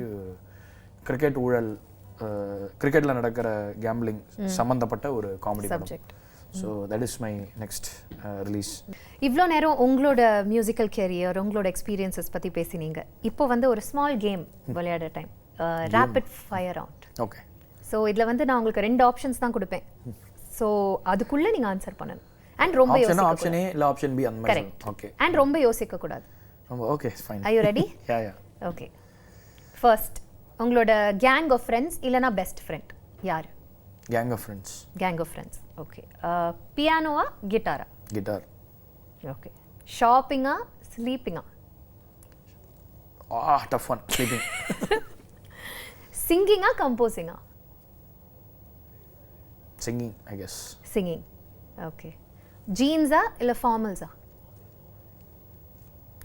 கிரிக்கெட் ஊழல், கிரிக்கெட்டில் நடக்கிற கேம்பிளிங் சம்மந்தப்பட்ட ஒரு comedy subject. So that is my next release. இவ்வளோ நேரம் உங்களோட மியூசிக்கல் கேரியர், உங்களோட எக்ஸ்பீரியன்ஸஸ் பற்றி பேசினீங்க. இப்போ வந்து ஒரு ஸ்மால் கேம் விளையாடுற time, rapid fire round. Okay. So இதில் வந்து நான் உங்களுக்கு 2 ஆப்ஷன்ஸ் தான் கொடுப்பேன். ஸோ அதுக்குள்ளே நீங்கள் ஆன்சர் பண்ணணும். அண்ட் ரொம்ப யோசிக்க ஆப்ஷன் ஏ இல்லை ஆப்ஷன் பி அந்த மாதிரி. கரெக்ட். ஓகே. அண்ட் ரொம்ப யோசிக்க கூடாது. Okay fine. Are you ready? Yeah yeah. Okay. First, உங்களோட கேங் ஆஃப் ஃப்ரெண்ட்ஸ் இல்லைனா பெஸ்ட் ஃப்ரெண்ட் யார்? Gang of friends. Gang of friends. Okay. பியானோவா கிட்டாரா? கிட்டார். ஓகே. ஷாப்பிங்கா ஸ்லீப்பிங்கா? Tough one. ஸ்லீப்பிங். சிங்கிங்கா கம்போசிங்கா? Singing I guess. Singing. Okay. ஜீன்ஸா இல்லை ஃபார்மல்ஸா?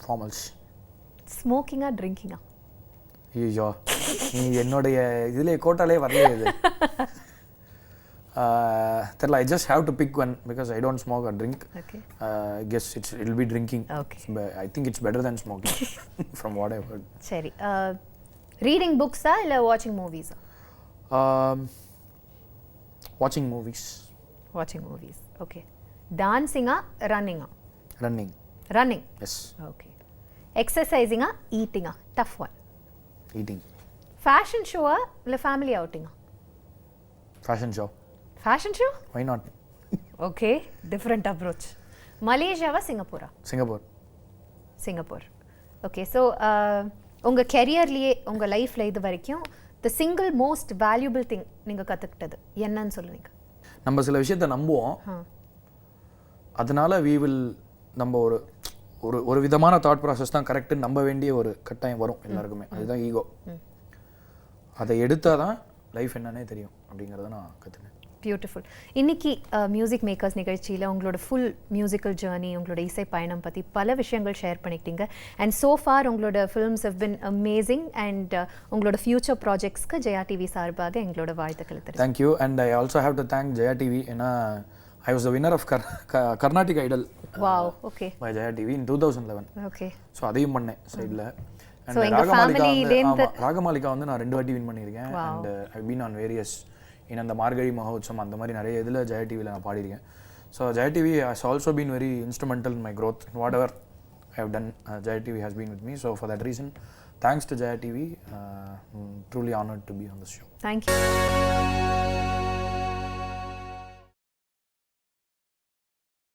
ஃபார்மல்ஸ். ஸ்மோக்கிங்கா ட்ரிங்கிங்கா? ஐயோ, நீ என்னுடைய இதில் கோட்டாலே வரலையே இது. தெரியல. I just have to big one because I don't smoke R drink. Okay. Guess it will be drinking. Okay. I think it's better then smoking from what I heard. சரி. ரீடிங் புக்ஸா இல்லை வாட்சிங் மூவிஸா? வாட்சிங் மூவிஸ். வாட்சிங் movies. Okay. டான்சிங்கா ரன்னிங்கா? Running. Running. S. Okay. எக்ஸசைசிங்கா ஈட்டிங்கா? Tough one. Eating. Fashion ஷோவா இல்லை family அவுட்டிங்கா? Fashion show. Fashion show? Why not? Okay. Different approach. மலேசியாவா சிங்கப்பூரா? Singapore. Okay. So உங்கள் கெரியர்லேயே உங்கள் லைஃப்பில் இது வரைக்கும் the single most valuable thing நீங்கள் கற்றுக்கிட்டது என்னன்னு சொல்லுவீங்க? நம்ம சில விஷயத்த நம்புவோம், அதனால நம்ம ஒரு விதமான தாட் ப்ராசஸ் தான் கரெக்டுன்னு நம்ப வேண்டிய ஒரு கட்டாயம் வரும் எல்லாருக்குமே. அதுதான் ஈகோ. அதை எடுத்தால் தான் லைஃப் என்னன்னே தெரியும் அப்படிங்கிறத நான் கற்றுனேன். பியூட்டிஃபுல். இன்னைக்கு மியூசிக் மேக்கர்ஸ் நிகழ்ச்சியில் உங்களோட ஃபுல் மியூசிக்கல் ஜேர்னி, உங்களோட இசை பயணம் பற்றி பல விஷயங்கள் ஷேர் பண்ணிக்கிட்டீங்க. அண்ட் ஸோ ஃபார் உங்களோட films have been amazing. And உங்களோட ஃபியூச்சர் ப்ராஜெக்ட்ஸ்க்கு ஜெயா டிவி சார்பாக எங்களோட வாழ்த்துக்களை தெரிவிக்கிறேன். Thank you. And I also have to thank Jaya TV. ஏன்னா I was the winner of Carnatic Idol. Wow, okay. By Jaya TV in 2011. Okay. So அதையும் பண்ணேன் சைடில். So எங்க ஃபேமிலிலேருந்து ராகமாலிகா வந்து நான் 2 வாட்டி வின் பண்ணியிருக்கேன். And I been on various in அந்த மார்கழி மகோத்சவம் அந்த மாதிரி நிறைய இதில் ஜெயா டிவியில் நான் பாடியிருக்கேன். So Jaya TV has also been very instrumental in my growth. Whatever I have done, Jaya TV has been with me. So for that reason thanks to Jaya TV. Truly honoured to be on this show. Thank you.